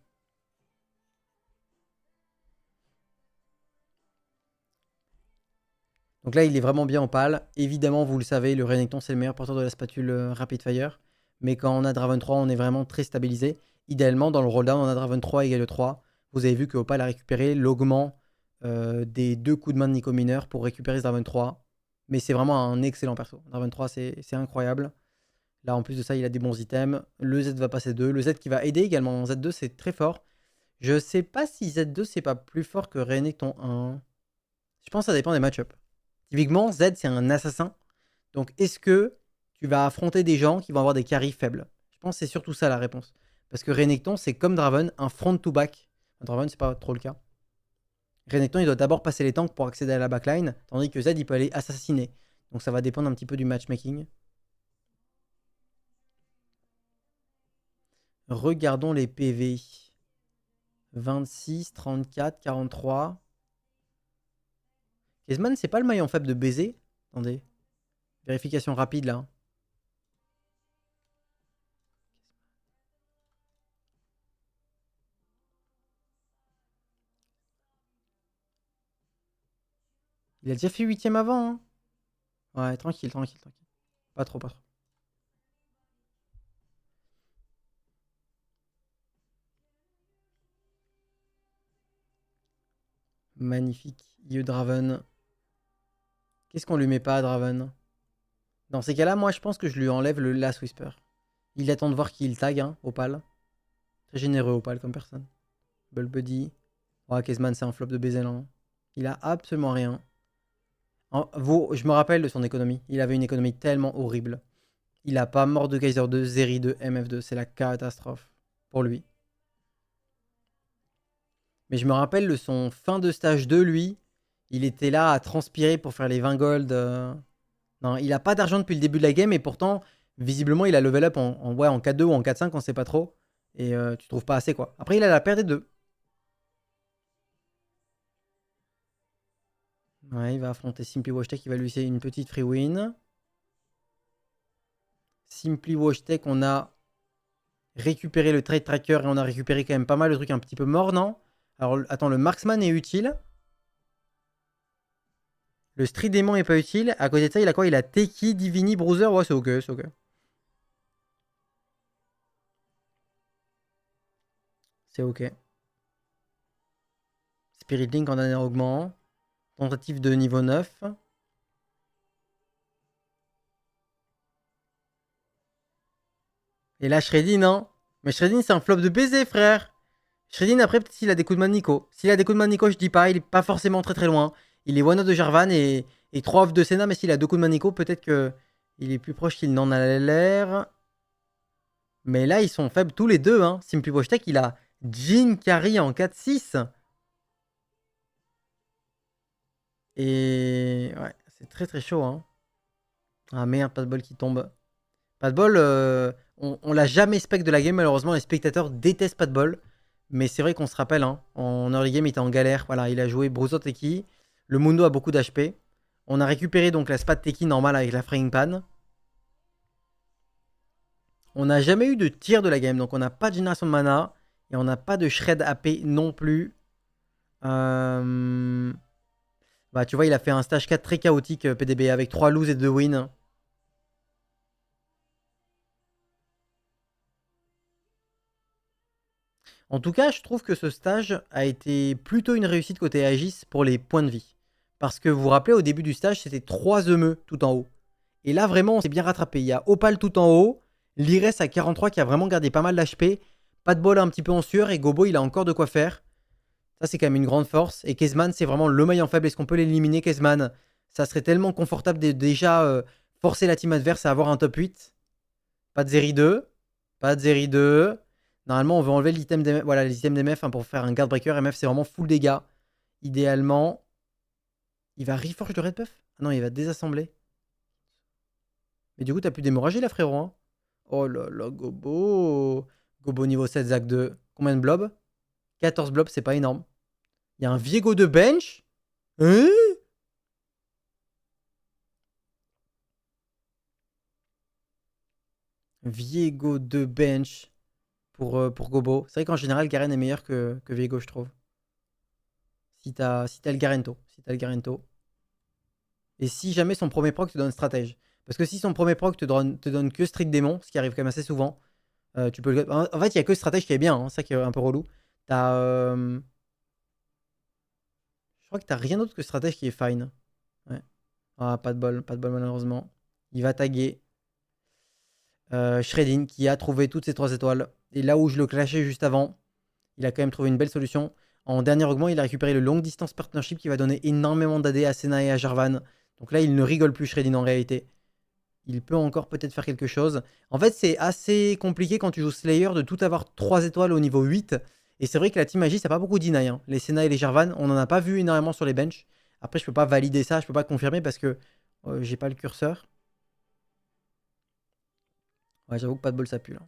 Donc là, il est vraiment bien en pal. Évidemment, vous le savez, le Renekton, c'est le meilleur porteur de la spatule Rapid Fire. Mais quand on a Draven 3, on est vraiment très stabilisé. Idéalement, dans le rolldown, on a Draven 3 égale 3. Vous avez vu que Opal a récupéré l'augment des 2 coups de main de Nico Mineur pour récupérer ce Draven 3. Mais c'est vraiment un excellent perso. Draven 3, c'est incroyable. Là, en plus de ça, il a des bons items. Le Z va passer 2. Le Z qui va aider également. Z2, c'est très fort. Je sais pas si Z2, c'est pas plus fort que Renekton 1. Je pense que ça dépend des match-ups. Typiquement, Z, c'est un assassin. Donc, est-ce que tu vas affronter des gens qui vont avoir des carries faibles? Je pense que c'est surtout ça la réponse. Parce que Renekton, c'est comme Draven, un front-to-back. Draven, c'est pas trop le cas. Renekton, il doit d'abord passer les tanks pour accéder à la backline, tandis que Z, il peut aller assassiner. Donc, ça va dépendre un petit peu du matchmaking. Regardons les PV. 26, 34, 43. Kezman, c'est pas le maillon faible de baiser? Attendez. Vérification rapide là. Il a déjà fait 8ème avant. Hein. Ouais, tranquille, tranquille, tranquille. Pas trop, pas trop. Magnifique. Draven. Qu'est-ce qu'on lui met pas à Draven? Dans ces cas-là, moi je pense que je lui enlève le Last Whisper. Il attend de voir qui il tag, hein, Opal. Très généreux Opal comme personne. Bulbuddy. Ouais, Kezman c'est un flop de baiser là. Hein. Il a absolument rien. Je me rappelle de son économie. Il avait une économie tellement horrible. Il a pas mort de Kaiser 2, Zeri 2, MF2. C'est la catastrophe pour lui. Mais je me rappelle de son fin de stage 2, lui. Il était là à transpirer pour faire les 20 gold. Non, il a pas d'argent depuis le début de la game et pourtant, visiblement, il a level up ouais, en 4-2 ou en 4-5, on sait pas trop. Et tu trouves pas assez, quoi. Après, il a la paire des deux. Ouais, il va affronter Simply Washtech, il va lui laisser une petite free win. Simply Washtech, on a récupéré le trade tracker et on a récupéré quand même pas mal de trucs un petit peu morts, non? Alors, attends, le marksman est utile. Le Street Demon est pas utile. À côté de ça, il a quoi? Il a Teki, Divini, Bruiser. Ouais, c'est ok, c'est ok. C'est ok. Spirit Link en dernier augment. Tentative de niveau 9. Et là, Shreddin, hein. Mais Shreddin, c'est un flop de baiser, frère. Shreddin, après, peut-être s'il a des coups de Manico. S'il a des coups de Manico, je dis pas, il est pas forcément très très loin. Il est one-off de Jarvan et 3 off de Senna, mais s'il a 2 coups de Manico, peut-être que il est plus proche qu'il n'en a l'air. Mais là, ils sont faibles tous les deux. Hein. Simply Tech, il a Jhin Carry en 4-6. Et ouais, c'est très très chaud. Hein. Ah merde, pas de bol qui tombe. Pas de bol, on l'a jamais spec de la game, malheureusement. Les spectateurs détestent pas de bol. Mais c'est vrai qu'on se rappelle, hein, en early game, il était en galère. Voilà, il a joué Bruzo Teki. Le Mundo a beaucoup d'HP. On a récupéré donc la Spat Teki normale avec la Frying Pan. On n'a jamais eu de tir de la game, donc on n'a pas de génération de mana. Et on n'a pas de shred AP non plus. Bah, tu vois, il a fait un stage 4 très chaotique, PDB, avec 3 loses et 2 wins. En tout cas, je trouve que ce stage a été plutôt une réussite côté Aegis pour les points de vie. Parce que vous vous rappelez, au début du stage, c'était 3 EME tout en haut. Et là, vraiment, on s'est bien rattrapé. Il y a Opal tout en haut, Lires à 43 qui a vraiment gardé pas mal d'HP, pas de bol un petit peu en sueur, et Gobo, il a encore de quoi faire. Ça, c'est quand même une grande force. Et Kezman, c'est vraiment le maillon faible. Est-ce qu'on peut l'éliminer, Kezman? Ça serait tellement confortable de déjà forcer la team adverse à avoir un top 8. Pas de Zeri 2. Pas de Zeri 2. Normalement, on veut enlever l'item des, voilà, les items d'MF pour faire un guard breaker. MF, c'est vraiment full dégâts. Idéalement, il va reforge le red buff. Ah non, il va désassembler. Mais du coup, t'as plus d'hémorragie là, frérot. Hein. Oh là là, Gobo. Gobo niveau 7, Zac 2. Combien de blobs? 14 blobs, c'est pas énorme. Il y a un Viego de bench. Hein? Viego de bench pour Gobo. C'est vrai qu'en général, Garen est meilleur que Viego, je trouve. Si t'as le Garento. Si t'as le Garento. Et si jamais son premier proc te donne stratège. Parce que si son premier proc te donne que Street Démon, ce qui arrive quand même assez souvent, tu peux le... En fait, il n'y a que stratège qui est bien, hein, ça qui est un peu relou. T'as... Je crois que t'as rien d'autre que stratège qui est fine. Ouais. Ah, pas de bol malheureusement. Il va taguer Shreddin qui a trouvé toutes ces 3 étoiles. Et là où je le clashais juste avant, il a quand même trouvé une belle solution. En dernier augment, il a récupéré le long distance partnership qui va donner énormément d'AD à Senna et à Jarvan. Donc là, il ne rigole plus Shreddin en réalité. Il peut encore peut-être faire quelque chose. En fait, c'est assez compliqué quand tu joues Slayer de tout avoir 3 étoiles au niveau 8. Et c'est vrai que la team Magis, ça n'a pas beaucoup deny. Hein. Les Senna et les Jarvan, on n'en a pas vu énormément sur les benches. Après, je peux pas valider ça, je peux pas confirmer parce que j'ai pas le curseur. Ouais, j'avoue que pas de bol, ça pue. Là.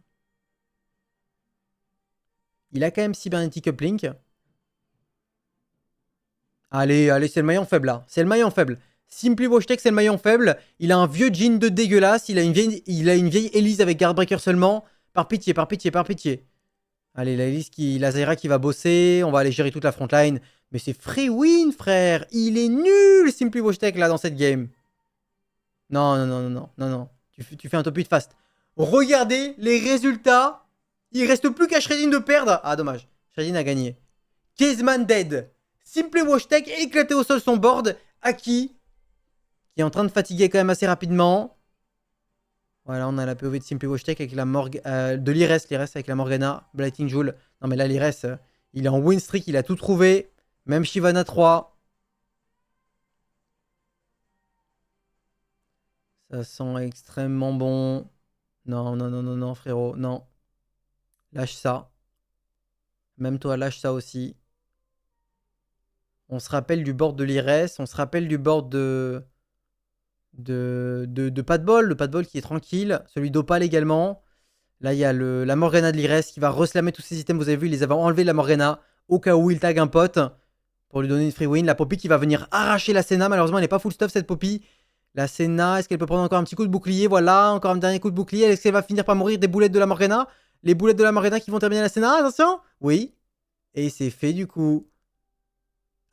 Il a quand même Cybernetic Uplink. Allez, allez, c'est le maillon faible là. C'est le maillon faible. Simply Washtech, c'est le maillon faible. Il a un vieux jean de dégueulasse. Il a une vieille Elise avec Guardbreaker seulement. Par pitié, par pitié, par pitié. Allez, la Zaira qui va bosser. On va aller gérer toute la frontline. Mais c'est free win, frère. Il est nul, Simply Washtech, là, dans cette game. Non, non, non, non, non, non, non. Tu fais un top 8 fast. Regardez les résultats. Il reste plus qu'à Shreddin de perdre. Ah, dommage. Shreddin a gagné. Kezman dead. Simply Washtech éclaté au sol son board. Aki qui est en train de fatiguer quand même assez rapidement. Voilà, on a la POV de Simply Washtech avec la de l'Ires avec la Morgana, Blighting Jewel. Non mais là l'Ires, il est en win streak, il a tout trouvé. Même Shyvana 3. Ça sent extrêmement bon. Non, non, non, non, non, frérot, non. Lâche ça. Même toi, lâche ça aussi. On se rappelle du board de l'Ires, on se rappelle du board de pas de bol, le pas de bol qui est tranquille, celui d'Opal également. Là, il y a la Morgana de l'Ires qui va reslammer tous ces items. Vous avez vu, ils les avaient enlevés, la Morgana, au cas où il tag un pote pour lui donner une free win. La Poppy qui va venir arracher la Senna. Malheureusement, elle n'est pas full stuff cette Poppy. La Senna, est-ce qu'elle peut prendre encore un petit coup de bouclier? Voilà, encore un dernier coup de bouclier. Est-ce qu'elle va finir par mourir des boulettes de la Morgana? Les boulettes de la Morgana qui vont terminer la Senna, attention! Oui. Et c'est fait du coup.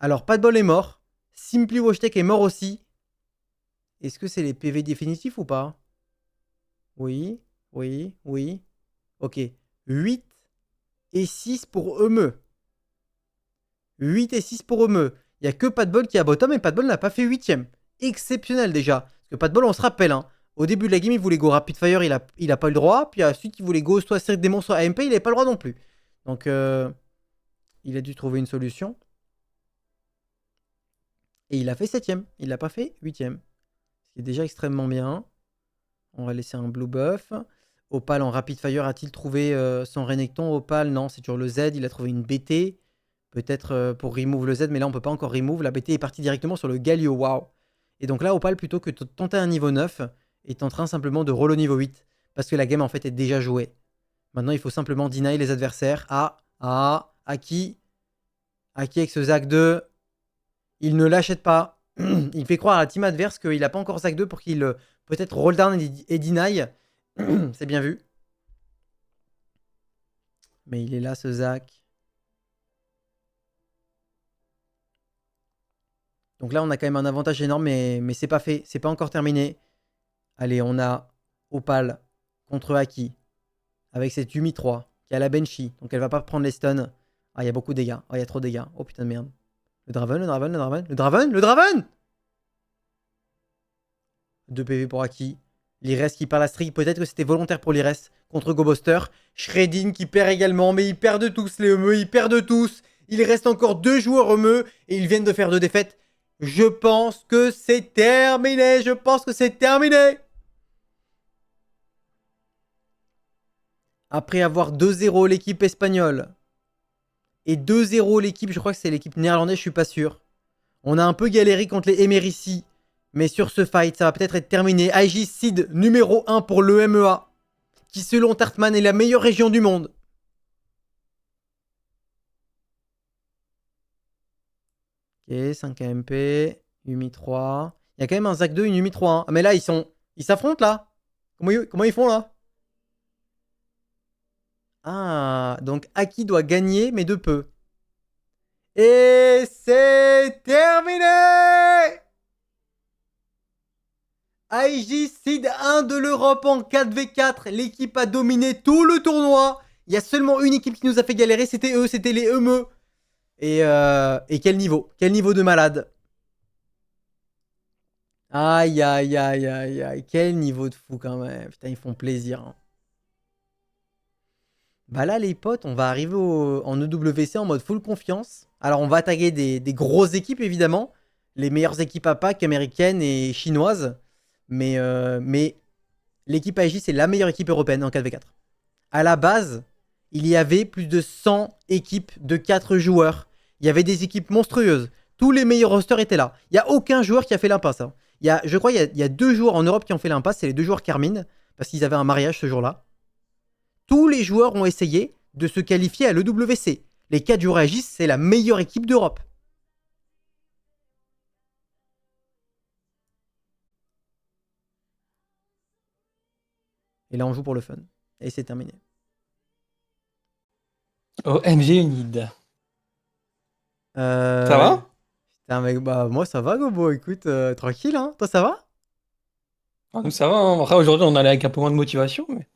Alors, pas de bol est mort. Simply Washtech est mort aussi. Est-ce que c'est les PV définitifs ou pas? Oui, oui, oui. Ok. 8 et 6 pour Eumeu. 8 et 6 pour Eumeu. Il n'y a que Pas de bol qui a bottom et Pas de bol n'a pas fait 8ème. Exceptionnel déjà. Parce que Pas de bol, on se rappelle, hein. Au début de la game, il voulait go Rapid Fire, il a pas eu le droit. Puis ensuite, il voulait go soit Cirque Démon, soit AMP, il n'avait pas le droit non plus. Donc, il a dû trouver une solution. Et il a fait 7ème. Il l'a pas fait 8ème. Ce qui est déjà extrêmement bien. On va laisser un blue buff. Opal en Rapid Fire a-t-il trouvé son Renekton? Opal, non, c'est toujours le Z. Il a trouvé une BT. Peut-être pour remove le Z, mais là on peut pas encore remove. La BT est partie directement sur le Galio. Waouh. Et donc là, Opal, plutôt que de tenter un niveau 9, est en train simplement de roll au niveau 8. Parce que la game en fait est déjà jouée. Maintenant, il faut simplement deny les adversaires. À qui avec ce Zac 2? Il ne l'achète pas. Il fait croire à la team adverse qu'il n'a pas encore Zac 2 pour qu'il peut-être roll down et deny. C'est bien vu. Mais il est là, ce Zac. Donc là, on a quand même un avantage énorme, mais c'est pas fait. C'est pas encore terminé. Allez, on a Opal contre Aki. Avec cette Yumi 3 qui a la Banshee. Donc elle va pas prendre les stuns. Ah, il y a beaucoup de dégâts. Oh, il y a trop de dégâts. Oh putain de merde. Le Draven, le Draven, le Draven. Le Draven, le Draven 2 PV pour Aki. L'Ires qui perd la streak. Peut-être que c'était volontaire pour l'Ires contre Gobuster. Shredding qui perd également. Mais ils perdent tous, les Eumeux. Ils perdent tous. Il reste encore 2 joueurs Eumeux. Et ils viennent de faire 2 défaites. Je pense que c'est terminé. Je pense que c'est terminé. Après avoir 2-0 l'équipe espagnole et 2-0 l'équipe, je crois que c'est l'équipe néerlandaise, je suis pas sûr. On a un peu galéré contre les Emerici. Mais sur ce fight, ça va peut-être être terminé. IG Seed numéro 1 pour l'EMEA. Qui selon Tartman est la meilleure région du monde. Ok, 5 AMP. Yumi 3. Il y a quand même un Zac 2, une Yumi 3. Hein. Ah mais là, ils s'affrontent là. Comment ils font là? Ah, donc Aki doit gagner, mais de peu. Et c'est terminé! IG Seed 1 de l'Europe en 4v4. L'équipe a dominé tout le tournoi. Il y a seulement une équipe qui nous a fait galérer, c'était eux, c'était les Eumeux. Et quel niveau? Quel niveau de malade? Aïe, aïe, aïe, aïe, aïe. Quel niveau de fou quand même. Putain, ils font plaisir. Hein. Bah là, les potes, on va arriver en EWC en mode full confiance. Alors, on va attaquer des grosses équipes, évidemment. Les meilleures équipes à pack américaines et chinoises. Mais l'équipe AJ, c'est la meilleure équipe européenne en 4v4. À la base, il y avait plus de 100 équipes de 4 joueurs. Il y avait des équipes monstrueuses. Tous les meilleurs rosters étaient là. Il n'y a aucun joueur qui a fait l'impasse. Hein. Je crois qu'il y a 2 joueurs en Europe qui ont fait l'impasse. C'est les 2 joueurs Carmine, parce qu'ils avaient un mariage ce jour-là. Tous les joueurs ont essayé de se qualifier à l'EWC. Les 4 joueurs AJ, c'est la meilleure équipe d'Europe. Et là, on joue pour le fun. Et c'est terminé. OMG Unid. Ça va? Putain, mec, bah, moi, ça va, Gobo. Écoute, tranquille, hein. Toi, ça va? Nous, ça va. Hein. Après, aujourd'hui, on allait avec un peu moins de motivation, mais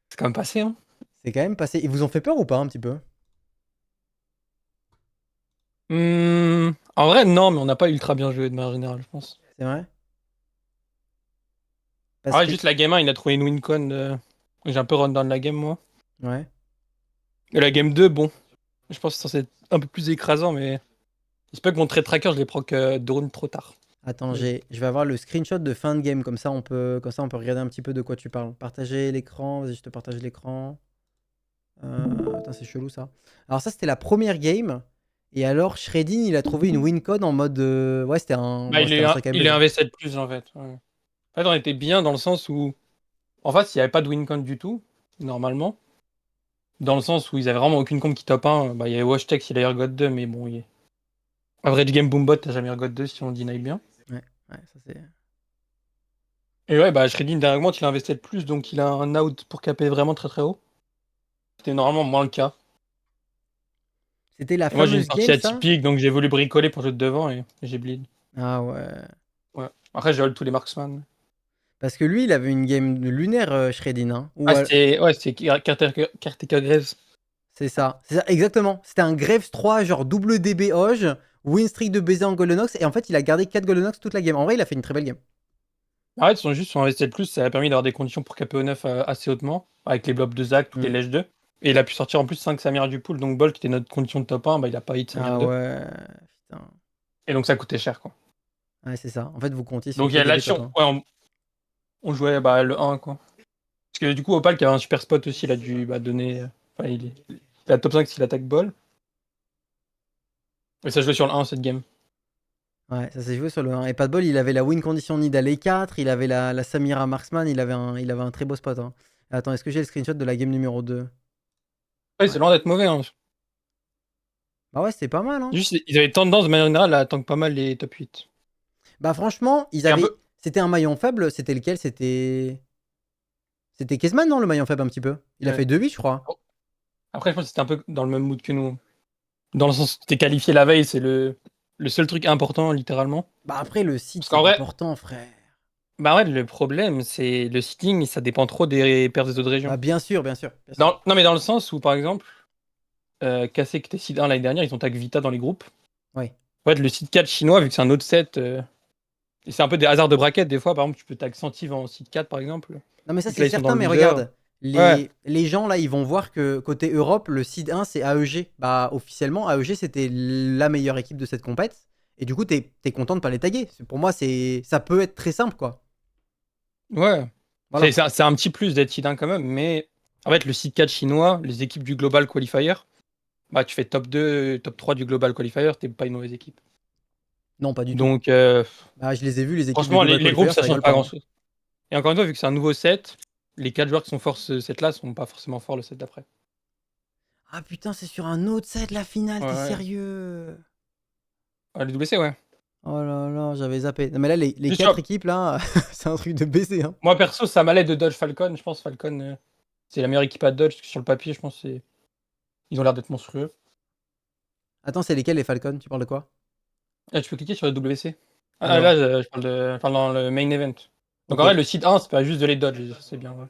c'est quand même passé. Hein. C'est quand même passé. Ils vous ont fait peur ou pas, un petit peu? En vrai, non, mais on n'a pas ultra bien joué de manière générale, je pense. C'est vrai? Ah Parce ouais, que. juste la game 1, il a trouvé une win-con. J'ai un peu run down la game, moi. Ouais. Et la game 2, bon, je pense que c'est censé être un peu plus écrasant, mais j'espère que mon trade tracker, je les proc drone trop tard. Attends, Mais bon. je vais avoir le screenshot de fin de game, comme ça on peut regarder un petit peu de quoi tu parles. Partager l'écran, vas-y, je te partage l'écran. Attends, c'est chelou ça. Alors ça c'était la première game. Et alors Shredding il a trouvé une win code en mode ouais c'était un Bah, bon, c'était un sac à il est hein. investi de plus, en fait. Ouais. En fait, on était bien dans le sens où, en fait, il n'y avait pas de win-con du tout, normalement. Dans le sens où ils avaient vraiment aucune comp qui top 1. Bah, il y avait Washtex, il a God 2, mais bon, average game Boombot, t'as jamais God 2 si on le deny bien. Ouais, ça c'est. Et ouais, bah, Shredding, dernièrement, il a investi de plus, donc il a un out pour caper vraiment très très haut. C'était normalement moins le cas. C'était la Et moi, j'ai une fameuse partie game ça? atypique, donc j'ai voulu bricoler pour jouer de devant et j'ai bleed. Ah ouais. Ouais. Après, j'ai hold tous les marksman. Parce que lui, il avait une game lunaire, Shredin. Hein, Ah, c'était Carteka Graves. c'est ça. C'est ça, exactement. C'était un Graves 3, genre double DB Hoge, win streak de baiser en Golden et en fait, il a gardé 4 Golden toute la game. En vrai, il a fait une très belle game. Arrête, son investis plus, ça a permis d'avoir des conditions pour KPO 9 assez hautement, avec les blobs de Zac, toutes les lèches 2. Et il a pu sortir en plus 5 Samir du pool, donc Bolt, qui était notre condition de top 1, bah, il a pas hit Samir Ah 2. ouais, putain. Et donc ça coûtait cher, quoi. Ouais, c'est ça. En fait, vous comptiez sur Donc il y a TDB top l'action. 1. Ouais, on jouait le 1, quoi. Parce que du coup, Opal, qui avait un super spot aussi, il a dû donner. Enfin, il a top 5 s'il attaque Ball. Et ça jouait sur le 1 cette game. Ouais, ça s'est joué sur le 1. Et pas de bol, il avait la win condition need à l'E4, il avait la Samira Marksman, il avait un très beau spot. Hein. Attends, est-ce que j'ai le screenshot de la game numéro 2? Ouais, c'est loin d'être mauvais. Hein. Bah ouais, c'était pas mal. Hein. Juste, ils avaient tendance de manière générale à tank pas mal les top 8. Bah franchement, ils Et un avaient. peu. C'était un maillon faible, c'était lequel? C'était Kezman, non, le maillon faible un petit peu? Il a fait 2-8, je crois. Après, je pense que c'était un peu dans le même mood que nous. Dans le sens où t'es qualifié la veille, c'est le seul truc important, littéralement. Bah après, le site, Parce c'est qu'en vrai, important, frère. bah ouais, le problème, c'est le seeding, ça dépend trop des perfs des autres régions. Bah bien sûr, bien sûr. Bien sûr. Non, mais dans le sens où, par exemple, Cassé qui était seed 1 l'année dernière, ils ont tag Vita dans les groupes. Ouais. En fait, le seed 4 chinois, vu que c'est un autre set, et c'est un peu des hasards de bracket, des fois, par exemple, tu peux tag Sentiv en seed 4, par exemple. Non mais ça Donc c'est là, ils sont dans certain, le mais loser. regarde, Ouais, les gens là, ils vont voir que côté Europe, le seed 1 c'est AEG. Bah officiellement, AEG c'était la meilleure équipe de cette compète. Et du coup, t'es content de pas les taguer. Pour moi, ça peut être très simple, quoi. ouais. Voilà. C'est un petit plus d'être seed 1 quand même, mais en fait, le seed 4 chinois, les équipes du Global Qualifier, bah, tu fais top 2, top 3 du Global Qualifier, t'es pas une mauvaise équipe. Non, pas du tout. Donc, Bah, je les ai vus, les équipes du franchement, Global les groupes, Qualifier, ça ça change rigole pas pas. Hein. grand-chose. Et encore une fois, vu que c'est un nouveau set, les 4 joueurs qui sont forts ce set-là sont pas forcément forts le set d'après. Ah putain, c'est sur un autre set la finale, Ouais, t'es ouais. sérieux? Ah, les WC, ouais. Oh là là, j'avais zappé. Non mais là, les Juste, 4 équipes là, c'est un truc de baiser. Hein. moi, perso, ça m'allait de dodge Falcon. Je pense Falcon, c'est la meilleure équipe à dodge. Parce que sur le papier, je pense que ils ont l'air d'être monstrueux. Attends, c'est lesquels les Falcons? Tu parles de quoi? Ah, tu peux cliquer sur le WC. Ah, là, Alors, je parle dans le main event. Donc, en ok. vrai, le seed 1, c'est pas juste de les dodge. C'est bien. Ouais.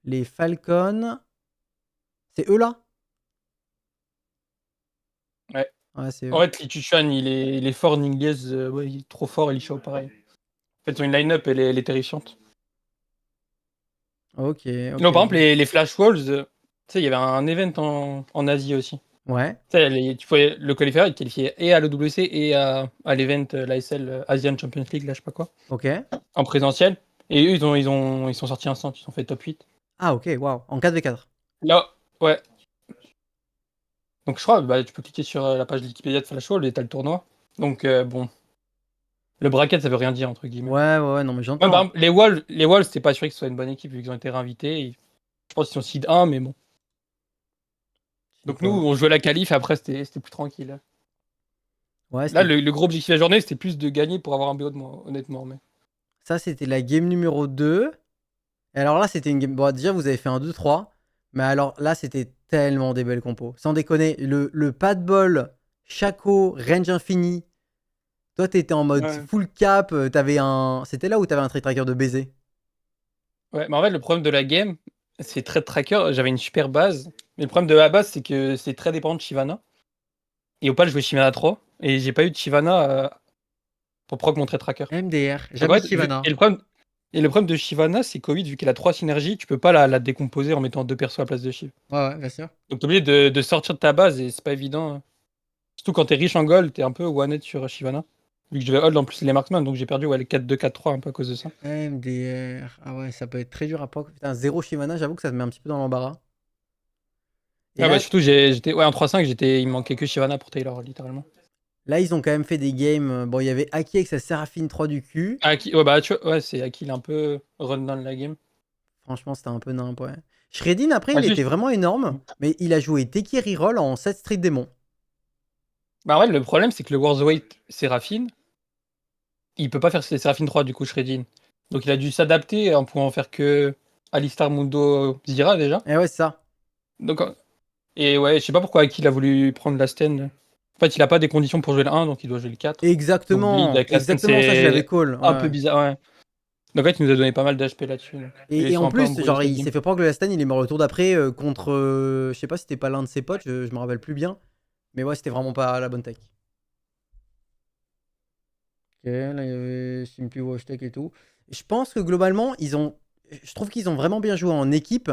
Les Falcons, c'est eux là? Ouais. Ouais, c'est eux. En fait, Li Chuchuan, il est fort. Ningliez, ouais, il est trop fort. Et Li Shao, pareil. En fait, ils ont une line-up, elle est terrifiante. Ok, ok, Non, par exemple, ok. les Flash Walls, tu sais, il y avait un event en Asie aussi. Ouais, Tu sais, tu pouvais, le qualifier, il qualifiait et à l'OWC et à l'event, l'ASL Asian Champions League, là, je sais pas quoi, ok. en présentiel. Et eux, ils sont sortis instant, ils ont fait top 8. Ah, ok, waouh. En 4v4. Là, ouais. Donc, je crois, bah, tu peux cliquer sur la page de Wikipédia de Flash Wall et t'as le tournoi. Donc, bon, le bracket, ça veut rien dire, entre guillemets. Ouais, ouais, ouais, non, mais Ouais, par j'entends. exemple, les Walls, c'était pas sûr que ce soit une bonne équipe vu qu'ils ont été réinvités. Je pense qu'ils sont seed 1, mais bon. Je sais Donc, nous, pas. on jouait la qualif et après, c'était plus tranquille. Ouais, Là, c'était. le gros objectif de la journée, c'était plus de gagner pour avoir un BO de moi, honnêtement. Mais... Ça, c'était la game numéro 2. Et alors là, c'était une game. Bon, déjà, vous avez fait un 2-3. Mais alors là, c'était tellement des belles compos. Sans déconner, le pad ball, Shaco, range infini. Toi, t'étais en mode Ouais. full cap. T'avais un. C'était là où t'avais un trade tracker de baiser. Ouais, mais en fait, le problème de la game, c'est très tracker. J'avais une super base. Mais le problème de la base, c'est que c'est très dépendant de Shyvana. Et au pas, je jouais Shyvana 3. Et j'ai pas eu de Shyvana pour proc mon trade tracker. MDR, Donc en jamais fait, Shyvana. et le problème de Shyvana, c'est qu'au 8, vu qu'elle a 3 synergies, tu peux pas la décomposer en mettant 2 persos à la place de Shiv. Ouais, ouais, bien sûr. Donc t'es obligé de sortir de ta base et c'est pas évident. Hein. Surtout quand t'es riche en gold, t'es un peu one-hit sur Shyvana. Vu que je devais hold en plus les marksman, donc j'ai perdu ouais, les 4-2, 4-3 un peu à cause de ça. MDR. Ah ouais, ça peut être très dur à proc. Putain, 0 Shyvana, j'avoue que ça te met un petit peu dans l'embarras. Et Ah bah là, surtout, j'étais ouais, en 3-5, il me manquait que Shyvana pour Taylor, littéralement. là, ils ont quand même fait des games. Bon, il y avait Aki avec sa Séraphine 3 du cul. Aki, ouais, bah, tu vois, ouais, c'est Aki, il est un peu run down la game. Franchement, c'était un peu nimp, ouais. Shredin, après, Ah, il était juste, vraiment énorme. Mais il a joué Teki Reroll en 7 Street Demon. bah, ouais, le problème, c'est que le Warzweight Séraphine, il peut pas faire ses Séraphine 3, du coup, Shredin. Donc, il a dû s'adapter en pouvant faire que Alistar Mundo Zira, déjà. Et ouais, c'est ça. Donc, et ouais, je sais pas pourquoi Aki, il a voulu prendre la stand. En fait, il a pas des conditions pour jouer le 1, donc il doit jouer le 4. Donc bleed Exactement, avec la scène, exactement, ça je l'avais c'est call. un Ouais, peu ouais. bizarre, ouais. Donc en fait, il nous a donné pas mal d'HP là-dessus. Et ils Et sont en un peu plus, embrouillés genre, cette il game. s'est fait prendre que le Stan, il est mort le tour d'après contre. Je sais pas si c'était pas l'un de ses potes, je me rappelle plus bien. Mais ouais, c'était vraiment pas la bonne tech. Ok, là il y avait Simply Wash Tech et tout. Je pense que globalement, ils ont. Je trouve qu'ils ont vraiment bien joué en équipe.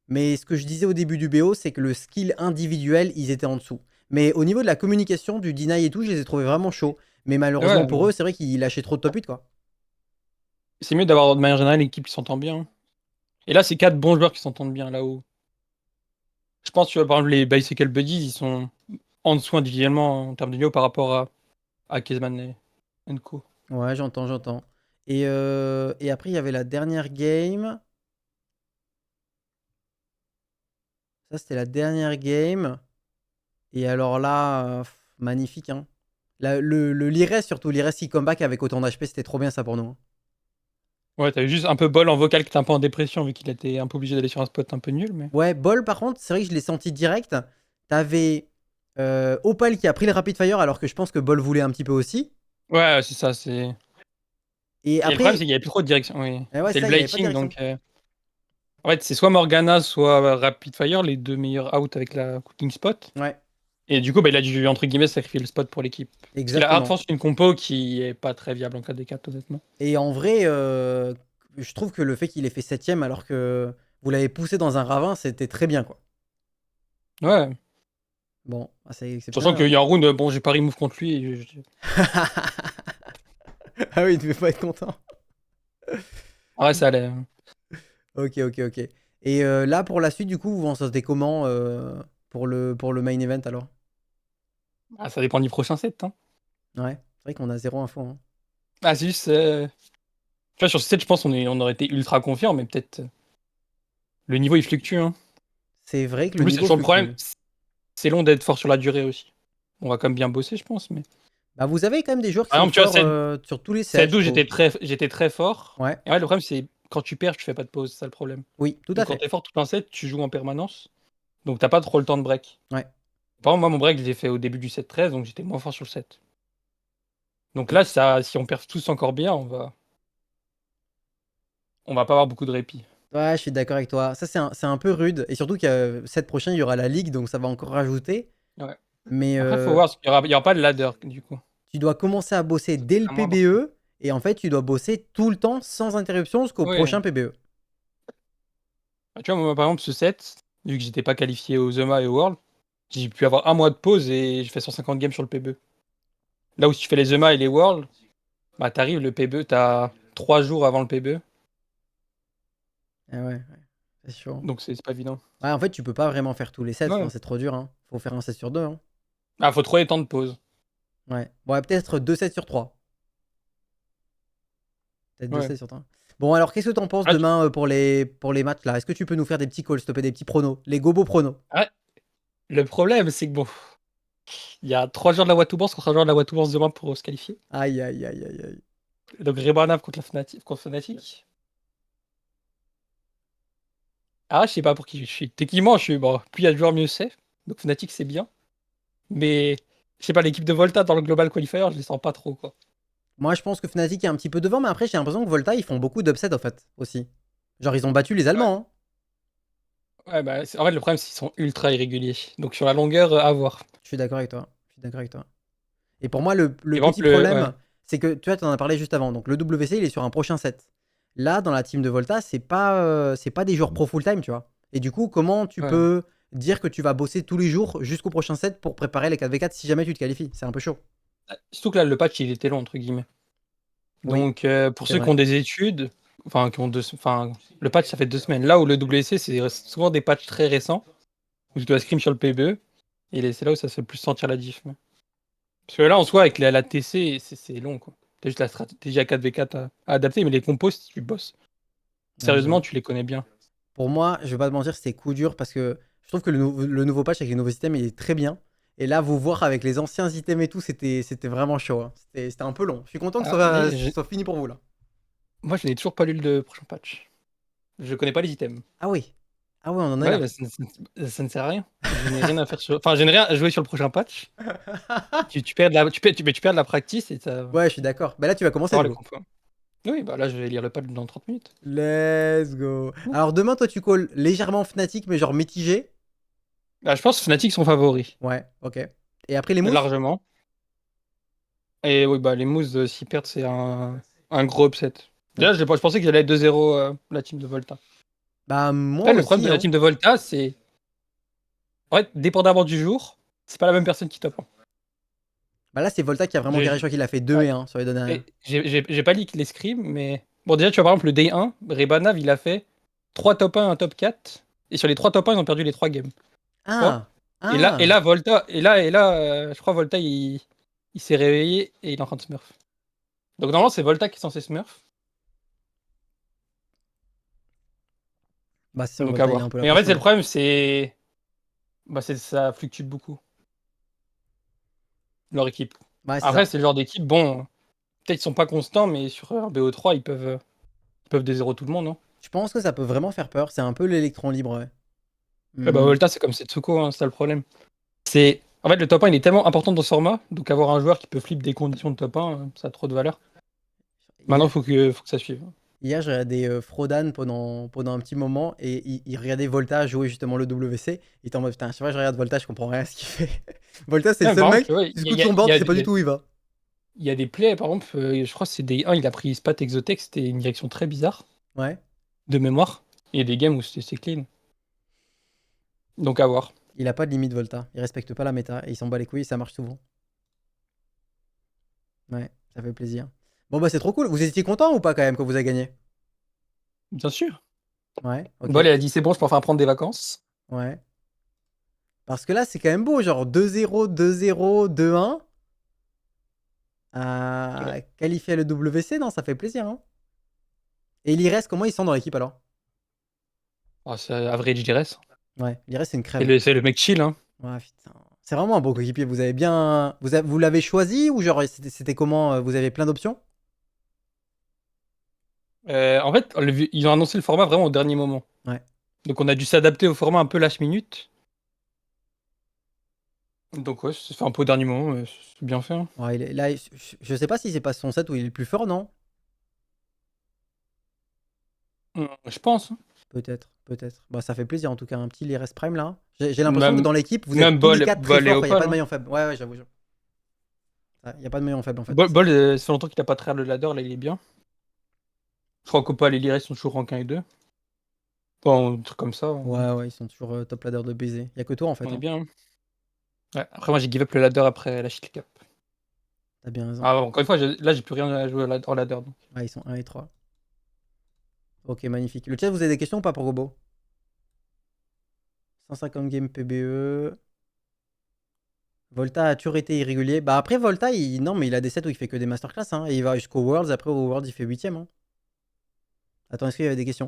Mais ce que je disais au début du BO, c'est que le skill individuel, ils étaient en dessous. Mais au niveau de la communication, du deny et tout, je les ai trouvés vraiment chauds. Mais malheureusement Ouais, pour eux, c'est vrai qu'ils lâchaient trop de top 8, quoi. c'est mieux d'avoir de manière générale une équipe qui s'entend bien. Et là, c'est 4 bons joueurs qui s'entendent bien là-haut. Je pense, tu vois, par exemple, les Bicycle Buddies, ils sont en dessous individuellement en termes de niveau par rapport à Kezman et Co. Ouais, j'entends, j'entends. Et après, il y avait la dernière game. Ça, c'était la dernière game. Et alors là, magnifique, hein. Le Lires, surtout, Lires qui comeback avec autant d'HP, c'était trop bien ça pour nous, hein. Ouais, t'as eu juste un peu bol en vocal qui était un peu en dépression vu qu'il était un peu obligé d'aller sur un spot un peu nul, mais. Ouais, Ball, par contre, c'est vrai que je l'ai senti direct. T'avais Opal qui a pris le Rapid Fire alors que je pense que Ball voulait un petit peu aussi. Ouais, c'est ça, c'est. Et Et le problème, c'est après, qu'il n'y avait plus trop de direction. Oui. ouais, C'est le ça, il n'y avait pas de blighting, direction. donc. En fait, c'est soit Morgana, soit Rapid Fire, les deux meilleurs out avec la cooking spot. Ouais, Et du coup, bah, il a dû, entre guillemets, sacrifier le spot pour l'équipe. Parce qu'il a hard exactement. force une compo qui est pas très viable en cas des 4 honnêtement. Et en vrai, je trouve que le fait qu'il ait fait 7ème alors que vous l'avez poussé dans un ravin, c'était très bien, quoi. Ouais. Bon, c'est Sachant exceptionnel, qu'il hein. y a un round, bon, j'ai pas remove contre lui. Ah oui, il devait pas être content. Ah ouais, ça allait. Ok, ok, ok. Et là, pour la suite, du coup, vous en sortez comment pour le main event alors? Ah, ça dépend du prochain set. Hein. Ouais, c'est vrai qu'on a zéro info, hein. Ah, c'est juste. Tu vois, sur ce set, je pense on aurait été ultra confiant, mais peut-être. Le niveau, il fluctue. Hein. C'est vrai que En le plus, c'est niveau toujours le problème. fluctue. C'est long d'être fort sur la durée aussi. On va quand même bien bosser, je pense. Mais. Bah, vous avez quand même des joueurs qui Par sont exemple, tu vois, forts set, sur tous les sets, set je 12, trouve. j'étais très fort. Ouais, Et ouais, le problème, c'est quand tu perds, tu fais pas de pause. C'est ça le problème. oui, tout à Donc quand fait. t'es fort tout un set, tu joues en permanence. Donc t'as pas trop le temps de break. Ouais. Par exemple, moi, mon break, je l'ai fait au début du set 13, donc j'étais moins fort sur le set. Donc Et- là, ça, si on perd tous encore bien, on va pas avoir beaucoup de répit. Ouais, je suis d'accord avec toi. Ça, c'est un peu rude. Et surtout que cette prochaine, il y aura la ligue, donc ça va encore rajouter. Ouais. Mais Après, faut voir, parce qu'il y aura pas de ladder, du coup. tu dois commencer à bosser dès le À moindre. PBE. Et en fait, tu dois bosser tout le temps sans interruption jusqu'au Ouais. prochain PBE. Bah, tu vois, moi, par exemple, ce set, vu que j'étais pas qualifié aux EMA et au World, j'ai pu avoir un mois de pause et j'ai fait 150 games sur le PBE. Là où si tu fais les EMA et les Worlds, bah t'arrives, le PBE, t'as 3 jours avant le PBE. Ah ouais, ouais, c'est chaud. Donc c'est pas évident. Ouais, en fait, tu peux pas vraiment faire tous les sets, hein, Ouais. c'est trop dur, hein. Faut faire un set sur deux, hein. Ah, faut trouver les temps de pause. Ouais. Ouais, peut-être 2 sets sur 3. Peut-être 2 Ouais. sets sur 3. Bon, alors, qu'est-ce que t'en penses Ah, demain pour les matchs là? Est-ce que tu peux nous faire des petits calls, s'il te plaît, des petits pronos? Les gobos pronos. ah, le problème, c'est que bon, il y a 3 joueurs de la Watuborce contre un joueur de la Watuborce demain pour se qualifier. Aïe, aïe, aïe, aïe, aïe. Donc Rebanav contre contre Fnatic. Ah, je sais pas pour qui je suis. Techniquement, je suis bon, plus il y a de joueurs, mieux c'est. Donc Fnatic, c'est bien. Mais je sais pas, l'équipe de Volta dans le Global Qualifier, je les sens pas trop, quoi. Moi, je pense que Fnatic est un petit peu devant, mais après, j'ai l'impression que Volta, ils font beaucoup d'upsets, en fait, aussi. Genre, ils ont battu les Ouais, Allemands, hein. ouais bah, en fait, le problème, c'est qu'ils sont ultra irréguliers. Donc sur la longueur, à voir. Je suis d'accord avec toi. Je suis d'accord avec toi. Et pour moi, Et le par petit exemple, ouais. problème, c'est que, tu vois, tu en as parlé juste avant. Donc, le WC, il est sur un prochain set. Là, dans la team de Volta, c'est pas des joueurs pro full-time, tu vois. Et du coup, comment tu Ouais. peux dire que tu vas bosser tous les jours jusqu'au prochain set pour préparer les 4v4 si jamais tu te qualifies? C'est un peu chaud. Surtout que là, le patch, il était long, entre guillemets. Oui, Donc, pour c'est ceux qui vrai. ont des études, enfin, le patch, ça fait 2 semaines. Là où le WC, c'est souvent des patchs très récents, où tu dois scrim sur le PBE, et c'est là où ça se fait le plus sentir la diff. Parce que là, en soi, avec la TC, c'est long, quoi. T'as juste la stratégie à 4v4 à adapter, mais les compos, si tu bosses, Ouais, sérieusement, tu les connais bien. pour moi, je vais pas te mentir, c'était coup dur parce que je trouve que le nouveau patch avec les nouveaux items, il est très bien. Et là, vous voir avec les anciens items et tout, c'était vraiment chaud, hein. C'était un peu long. Je suis content que Ah, ce soit fini pour vous là. moi, je n'ai toujours pas lu le prochain patch. Je connais pas les items. Ah oui. Ah ouais, on en est Ouais, là. bah, ça ne sert à rien. Je n'ai rien à faire sur. Enfin, je n'ai rien à jouer sur le prochain patch. Tu perds de la, tu perds de la practice et ça va Ouais, je suis d'accord. Bah là, tu vas commencer avoir du les coup. confos. Oui, bah là, je vais lire le patch dans 30 minutes. Let's go. Alors demain, toi, tu calls légèrement Fnatic, mais genre mitigé. Ah, je pense que Fnatic sont favoris, Ouais, ok. Et après les moves? largement. Et oui, bah les Moose, s'ils perdent, c'est un gros upset. Ouais. Déjà, je pensais qu'ils allaient être 2-0 la team de Volta. Bah moi Après, le problème aussi, de la hein. team de Volta, c'est. En fait, dépendamment du jour, c'est pas la même personne qui top 1. Bah là, c'est Volta qui a vraiment carré. Je crois qu'il a fait 2 Ouais. et 1 sur les deux dernières. Et j'ai pas leak les scrims, mais. Bon, déjà, tu vois, par exemple, le Day 1, Rebanav, il a fait 3 top 1, un top 4. Et sur les 3 top 1, ils ont perdu les 3 games. Tu vois. Ah! Et Ah! là, Volta. Je crois Volta, il s'est réveillé et il est en train de smurf. Donc, normalement, c'est Volta qui est censé smurf. Bah c'est sûr, Donc, à Volta, il a un voir. peu la Mais en fait, c'est pression, le hein. problème, c'est. Bah, ça fluctue beaucoup, leur équipe. Ouais, c'est Après, ça. c'est le genre d'équipe, bon. Peut-être qu'ils sont pas constants, mais sur RBO3, ils peuvent dézéro tout le monde. Hein. Je pense que ça peut vraiment faire peur. C'est un peu l'électron libre, ouais. Ouais, bah, Hmm. Volta, c'est comme Setsuko, hein, c'est ça le problème. En fait, le top 1, il est tellement important dans ce format, donc avoir un joueur qui peut flip des conditions de top 1, ça a trop de valeur. Maintenant, Hier, faut que ça suive. hier j'ai regardé Frodan pendant un petit moment et il regardait Volta jouer justement le WC. Il était en mode putain, à chaque fois que je regarde Volta, je comprends rien à ce qu'il fait. Volta, c'est le Ouais, seul par mec, exemple, ouais, tu scouts son board, tu sais pas du tout où il va. il y a des plays, par exemple, je crois que c'est des 1, il a pris Spat Exotech, c'était une direction très bizarre, Ouais. de mémoire. Il y a des games où c'est clean. Donc à voir. Il a pas de limite Volta. Il respecte pas la méta et il s'en bat les couilles et ça marche souvent. Ouais, ça fait plaisir. Bon bah c'est trop cool. Vous étiez content ou pas quand même quand vous avez gagné? Bien sûr. Ouais, ok. Bon, elle a dit c'est bon, je peux enfin prendre des vacances. Ouais. Parce que là, c'est quand même beau, genre 2-0, 2-0, 2-1. Ouais. Qualifier le WC, non, ça fait plaisir, hein. Et l'IRES, comment ils sont dans l'équipe alors? Oh, c'est average DRS. Ouais, l'IRES, c'est une C'est crème. le mec chill, hein. Ouais, putain. C'est vraiment un bon coéquipier. Vous avez bien. Vous l'avez choisi ou genre c'était comment vous avez plein d'options? En fait, ils ont annoncé le format vraiment au dernier moment. Ouais. Donc on a dû s'adapter au format un peu last minute. Donc ouais, c'est fait un peu au dernier moment, mais c'est bien fait. Hein. Ouais, là, je sais pas si c'est pas son set où il est le plus fort, non? Je pense. Hein. Peut-être, peut-être. Bah, ça fait plaisir en tout cas, un petit l'IRES Prime là. J'ai l'impression que Même, dans l'équipe, vous même êtes tous les Bol, quatre très Bol et forts. Il n'y a pas Opal. de Hein. maillon faible. Ouais, ouais, j'avoue. Il n'y a pas de maillon faible en fait. Bol, ça fait longtemps qu'il a pas tryhard le ladder, là il est bien. Je crois qu'Opal et Lyres sont toujours rank 1 et 2. Bon, un truc comme ça, Ouais, ouais, ils sont toujours top ladder de baiser. Il y a que toi en fait, on est hein. bien. Hein. Ouais, après moi j'ai give up le ladder après la Shield Cap. T'as bien raison. Ah, bon, encore une fois, là j'ai plus rien à jouer en ladder. Donc. Ah, ils sont 1 et 3. Ok, magnifique. Le chat, vous avez des questions ou pas pour Gobo? 150 games PBE. Volta a toujours été irrégulier. Bah après Volta, non mais il a des sets où il fait que des masterclass, hein. Et il va jusqu'au Worlds, après au Worlds il fait 8ème, hein. Attends, est-ce qu'il y avait des questions?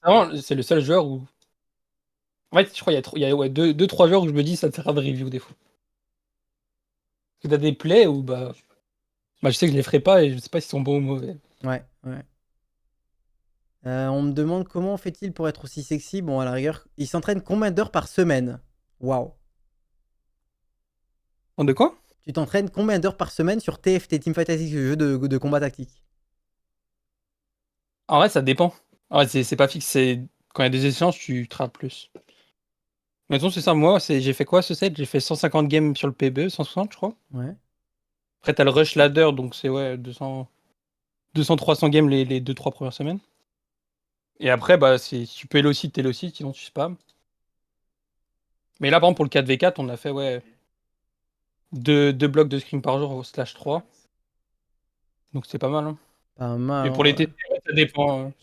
Vraiment, c'est le seul joueur où. En fait, je crois qu'il y a ouais, 2-3 joueurs où je me dis ça te sert de review des fois. Parce que t'as des plays où bah je sais que je les ferai pas et je sais pas s'ils sont bons ou mauvais. Ouais, ouais. On me demande comment fait-il pour être aussi sexy. Bon, à la rigueur, il s'entraîne combien d'heures par semaine? Waouh. De quoi? Tu t'entraînes combien d'heures par semaine sur TFT, Teamfight Tactics, le jeu de combat tactique? En vrai, ça dépend. En vrai, c'est pas fixe. Quand il y a des échanges, tu travailles plus. Mettons, c'est ça. Moi, j'ai fait quoi ce set? J'ai fait 150 games sur le PBE, 160, je crois. Ouais. Après, t'as le Rush Ladder, donc c'est ouais, 200-300 games les 2-3 premières semaines. Et après, bah, si tu peux Elocid, t'Elocid, sinon tu spam. Mais là, par exemple, pour le 4v4, on a fait ouais, 2 blocs de scrim par jour slash 3. Donc c'est pas mal. Hein. Pas mal, Et pour les hein, ouais. TT, ouais, ça dépend.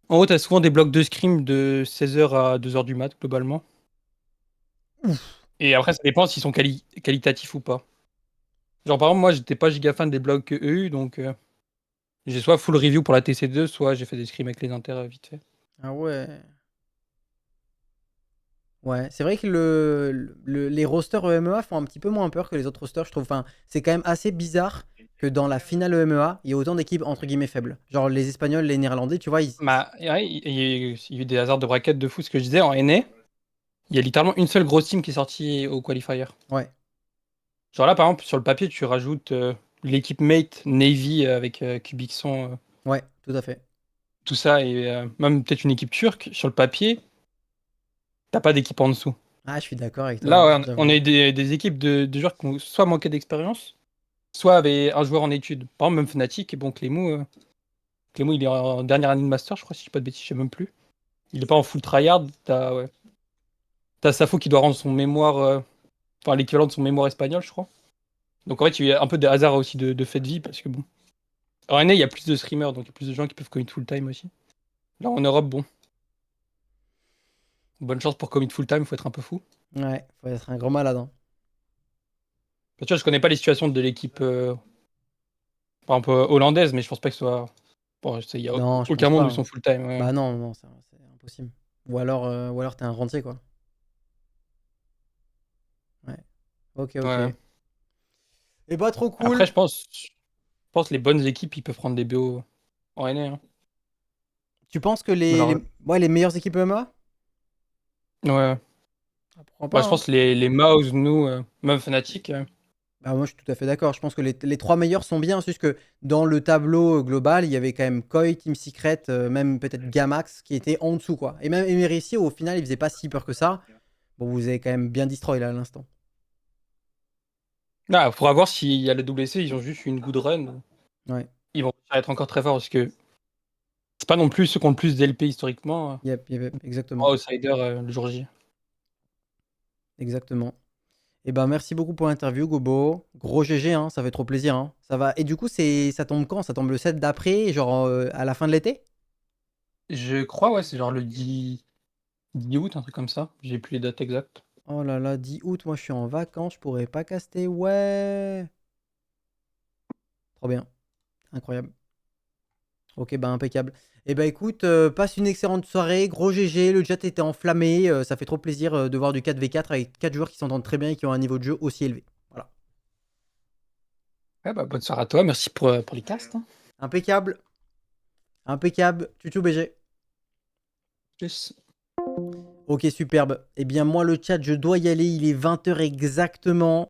En gros, t'as souvent des blocs de scrim de 16h à 2h du mat, globalement. Et après, ça dépend s'ils sont qualitatifs ou pas. Genre, par exemple, moi, j'étais pas giga fan des blogs EU, donc j'ai soit full review pour la TC2, soit j'ai fait des scrims avec les intérêts vite fait. Ah ouais. Ouais, c'est vrai que les rosters EMEA font un petit peu moins peur que les autres rosters, je trouve. Enfin, c'est quand même assez bizarre que dans la finale EMEA, il y a autant d'équipes entre guillemets faibles. Genre les Espagnols, les Néerlandais, tu vois, Bah, ouais, il y a eu des hasards de bracket de fou. Ce que je disais, en NA, il y a littéralement une seule grosse team qui est sortie au qualifier. Ouais, Genre là, par exemple, sur le papier, tu rajoutes l'équipe mate Navy avec Kubikson, ouais, tout à fait. tout ça, et même peut-être une équipe turque. Sur le papier, t'as pas d'équipe en dessous. Ah, je suis d'accord avec toi, Là, ouais, ouais, on j'avoue. a eu des équipes de joueurs qui ont soit manqué d'expérience, soit avaient un joueur en études. Par exemple, même Fnatic, et bon, Clément, il est en dernière année de master, je crois, si je dis pas de bêtises, je sais même plus. Il est pas en full tryhard. T'as Safo qui doit rendre son mémoire, enfin l'équivalent de son mémoire espagnol, je crois. Donc en fait, il y a un peu de hasard aussi de fait de vie, parce que bon. En NA, il y a plus de streamers, donc il y a plus de gens qui peuvent commit full time aussi. Là, en Europe, bon, bonne chance pour commit full time, faut être un peu fou. Ouais, faut être un grand malade, hein. Tu vois, je connais pas les situations de l'équipe, par exemple, hollandaise, mais je pense pas que ce soit. Bon, il y a Non, je aucun pense monde pas, où ils hein. sont full time. Ouais. Bah non, non, c'est impossible. Ou alors t'es un rentier, quoi. Ouais. Ok, ok. Ouais. Et bah trop Après, cool. je pense les bonnes équipes, ils peuvent prendre des BO en NA. Hein. Tu penses que Genre, ouais, les meilleures équipes MMA? ouais. Ah, pourquoi Ouais, pas, je hein. pense les Mouse, nous, même Fnatic. Bah moi je suis tout à fait d'accord. Je pense que les trois meilleurs sont bien. C'est juste que dans le tableau global, il y avait quand même Koi, Team Secret, même peut-être Gamax qui était en dessous, quoi. Et même Emery au final, il faisait pas si peur que ça. Bon, vous avez quand même bien destroy là à l'instant. Là, faudra voir s'il y a le WC, ils ont juste une good run. Ouais. Ils vont être encore très forts parce que c'est pas non plus ceux qui ont le plus d'LP historiquement. Yep, yep, yep, exactement. Outsider le jour J. Exactement. Et ben merci beaucoup pour l'interview, Gobo. Gros GG, hein, ça fait trop plaisir, hein. Ça va. Et du coup, ça tombe quand? Ça tombe le 7 d'après, genre à la fin de l'été? Je crois, ouais, c'est genre le 10 août, un truc comme ça. J'ai plus les dates exactes. Oh là là, 10 août, moi je suis en vacances, je pourrais pas caster. Ouais. Trop bien. Incroyable. Ok, bah impeccable. Et bah écoute, passe une excellente soirée, gros GG, le chat était enflammé, ça fait trop plaisir de voir du 4v4 avec 4 joueurs qui s'entendent très bien et qui ont un niveau de jeu aussi élevé. Voilà. Ouais, bah, bonne soirée à toi, merci pour les castes. Hein. Impeccable. Impeccable. Tutu BG. Plus. Ok, superbe. Eh bien moi le chat, je dois y aller, il est 20 h exactement.